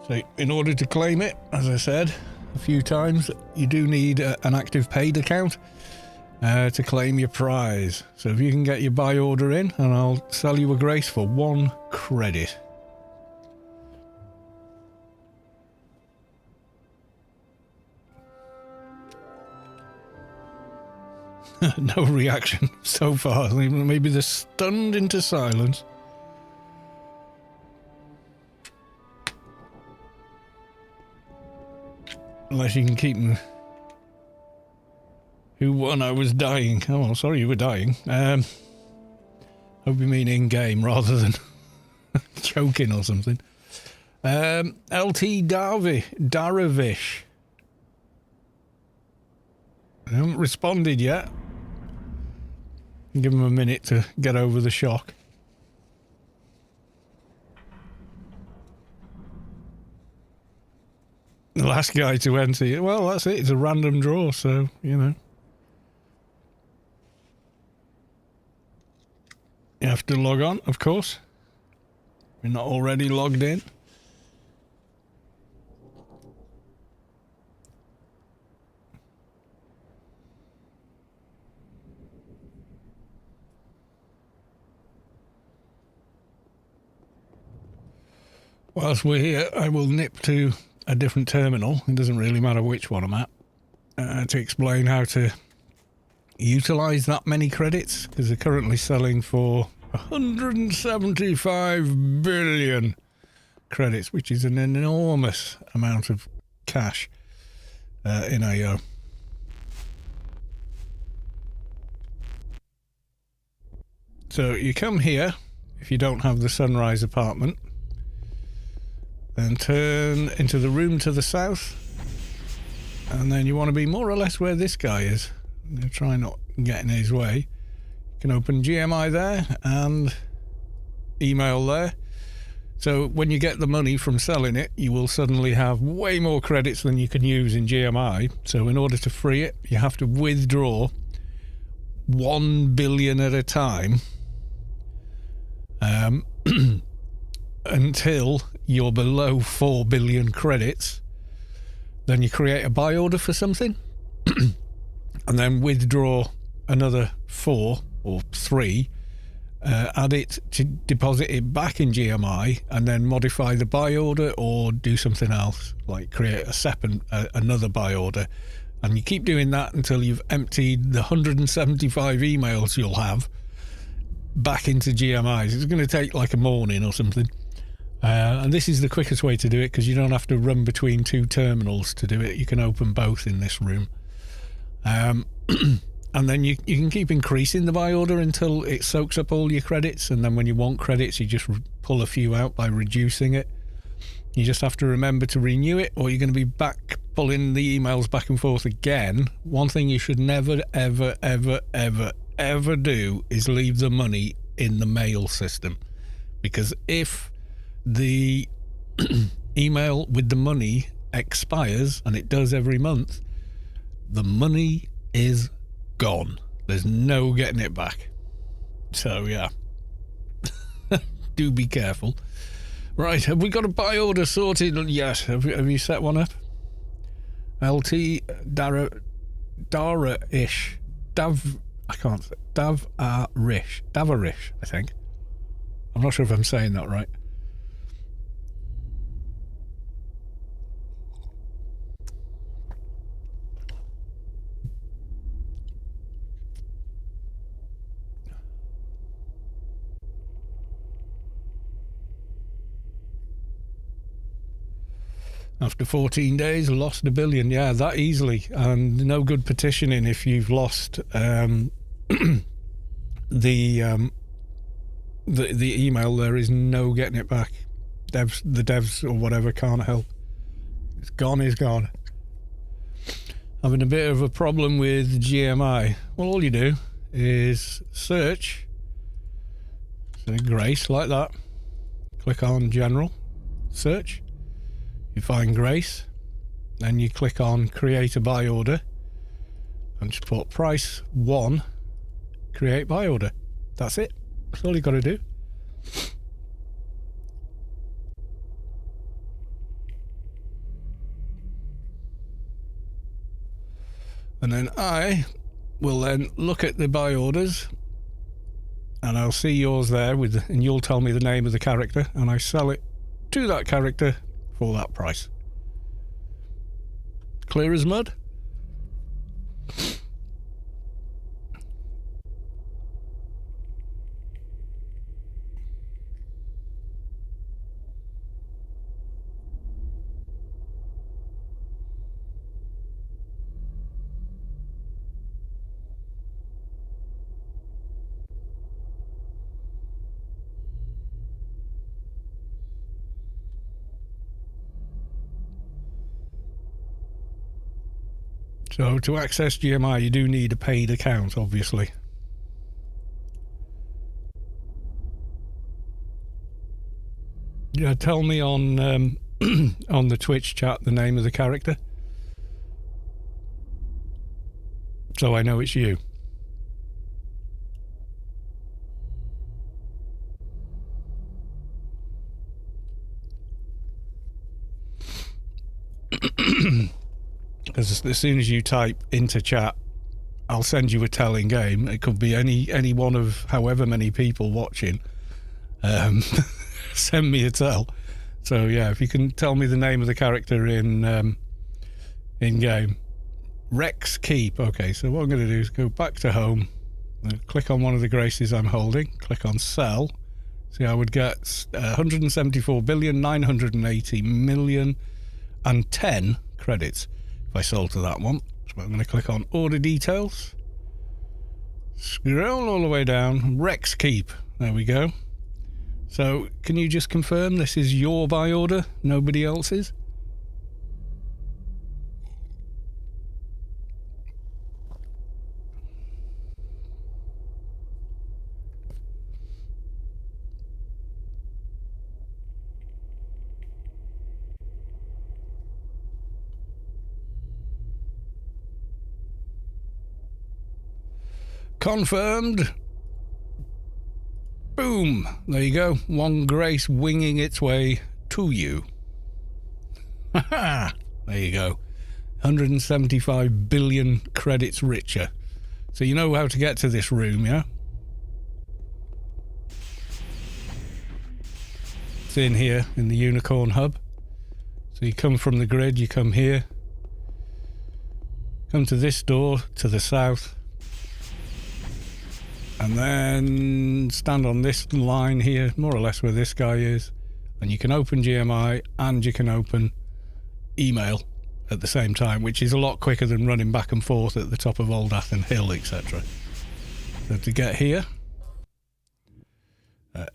Speaker 1: So in order to claim it, as I said a few times, you do need an active paid account to claim your prize. So if you can get your buy order in, and I'll sell you a Grace for 1 credit. No reaction so far. Maybe they're stunned into silence. Unless you can keep them. Who won? I was dying. Oh, well, sorry you were dying. Hope you mean in-game rather than choking or something. LT Daravish. I haven't responded yet. Give him a minute to get over the shock. The last guy to enter. Well, that's it. It's a random draw, so, you know. You have to log on, of course. You're not already logged in. Whilst we're here, I will nip to a different terminal. It doesn't really matter which one I'm at. To explain how to utilise that many credits, because they're currently selling for 175 billion credits, which is an enormous amount of cash in AO. So you come here, if you don't have the sunrise apartment, then turn into the room to the south, and then you want to be more or less where this guy is. Try not getting in his way. You can open GMI there and email there. So when you get the money from selling it, you will suddenly have way more credits than you can use in GMI. So in order to free it, you have to withdraw 1 billion at a time until you're below 4 billion credits. Then you create a buy order for something and then withdraw another 4 or 3, add it to deposit it back in GMI, and then modify the buy order or do something else, like create another buy order. And you keep doing that until you've emptied the 175 emails you'll have back into GMIs. It's going to take like a morning or something. And this is the quickest way to do it because you don't have to run between 2 terminals to do it. You can open both in this room. And then you can keep increasing the buy order until it soaks up all your credits. And then when you want credits, you just pull a few out by reducing it. You just have to remember to renew it, or you're going to be back pulling the emails back and forth again. One thing you should never, ever, ever, ever, ever do is leave the money in the mail system. Because if the email with the money expires, and it does every month, the money is gone. There's no getting it back. So yeah, do be careful. Right, have we got a buy order sorted? Yes. Have you set one up? LT Dara-ish. Davarish, I think. I'm not sure if I'm saying that right. After 14 days, lost 1 billion. Yeah, that easily. And no good petitioning if you've lost the email. There is no getting it back. The devs or whatever can't help. It's gone is gone. Having a bit of a problem with GMI. Well, all you do is search. So Grace, like that. Click on General. Search. You find Grace, then you click on create a buy order and just put price 1, create buy order. That's it. That's all you got to do. And then I will then look at the buy orders and I'll see yours there and you'll tell me the name of the character and I sell it to that character for that price. Clear as mud? So to access GMI, you do need a paid account, obviously. Yeah, tell me on on the Twitch chat the name of the character, so I know it's you. Because as soon as you type into chat, I'll send you a telling game. It could be any one of however many people watching. Send me a tell. So yeah, if you can tell me the name of the character in game. Rex Keep. Okay, so what I'm going to do is go back to home, click on one of the Graces I'm holding, click on sell. See, I would get 174,980,000,010 credits if I sold to that one. So I'm going to click on order details, scroll all the way down, Rex Keep. There we go. So can you just confirm this is your buy order, nobody else's? Confirmed. Boom. There you go. One grace winging its way to you. Haha. There you go. 175 billion credits richer. So you know how to get to this room, yeah? It's in here, in the Unicorn Hub. So you come from the grid, you come here. Come to this door to the south. And then stand on this line here, more or less where this guy is. And you can open GMI and you can open email at the same time, which is a lot quicker than running back and forth at the top of Old Athen Hill, etc. So to get here,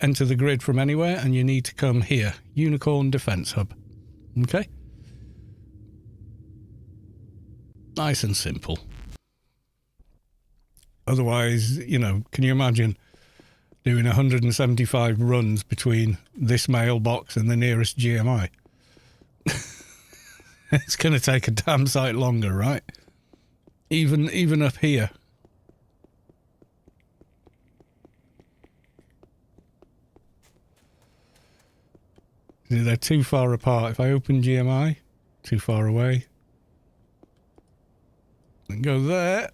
Speaker 1: enter the grid from anywhere, and you need to come here, Unicorn Defense Hub. Okay? Nice and simple. Otherwise, you know, can you imagine doing 175 runs between this mailbox and the nearest GMI? It's going to take a damn sight longer, right? Even up here. They're too far apart. If I open GMI, too far away. Then go there.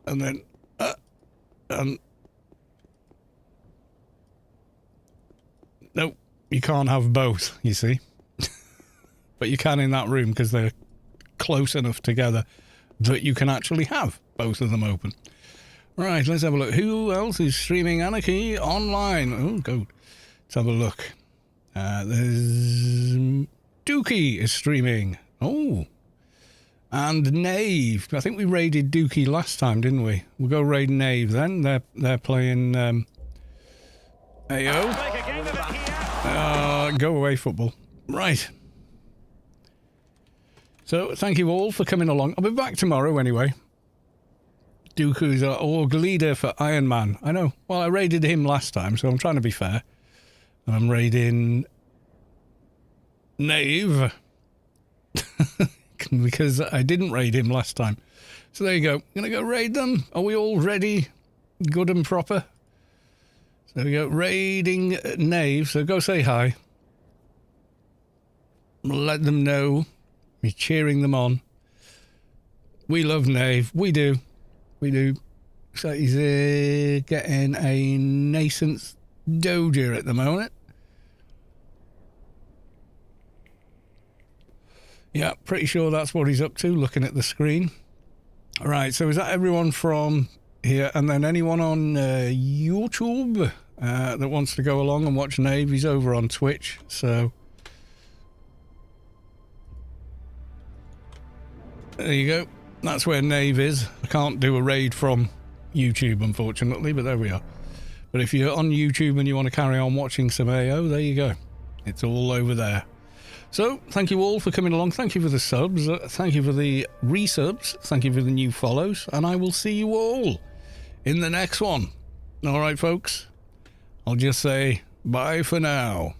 Speaker 1: And then... nope, you can't have both, you see. But you can in that room because they're close enough together that you can actually have both of them open. Right, let's have a look. Who else is streaming Anarchy online? Oh, good. Let's have a look. There's... Dookie is streaming. Oh. And Knave. I think we raided Dookie last time, didn't we? We'll go raid Knave then. They're playing... AO. Go away, football. Right. So, thank you all for coming along. I'll be back tomorrow anyway. Dooku's our org leader for Iron Man. I know. Well, I raided him last time, so I'm trying to be fair. And I'm raiding... Knave. Because I didn't raid him last time. So there you go. Gonna go raid them. Are we all ready? Good and proper? So we go raiding Knave. So go say hi. Let them know. We're cheering them on. We love Knave. We do. We do. So he's getting a nascent doja at the moment. Yeah, pretty sure that's what he's up to, looking at the screen. All right, so is that everyone from here? And then anyone on YouTube that wants to go along and watch Knave, he's over on Twitch, so... There you go. That's where Knave is. I can't do a raid from YouTube, unfortunately, but there we are. But if you're on YouTube and you want to carry on watching some AO, there you go. It's all over there. So, thank you all for coming along. Thank you for the subs. Thank you for the resubs. Thank you for the new follows. And I will see you all in the next one. All right, folks. I'll just say bye for now.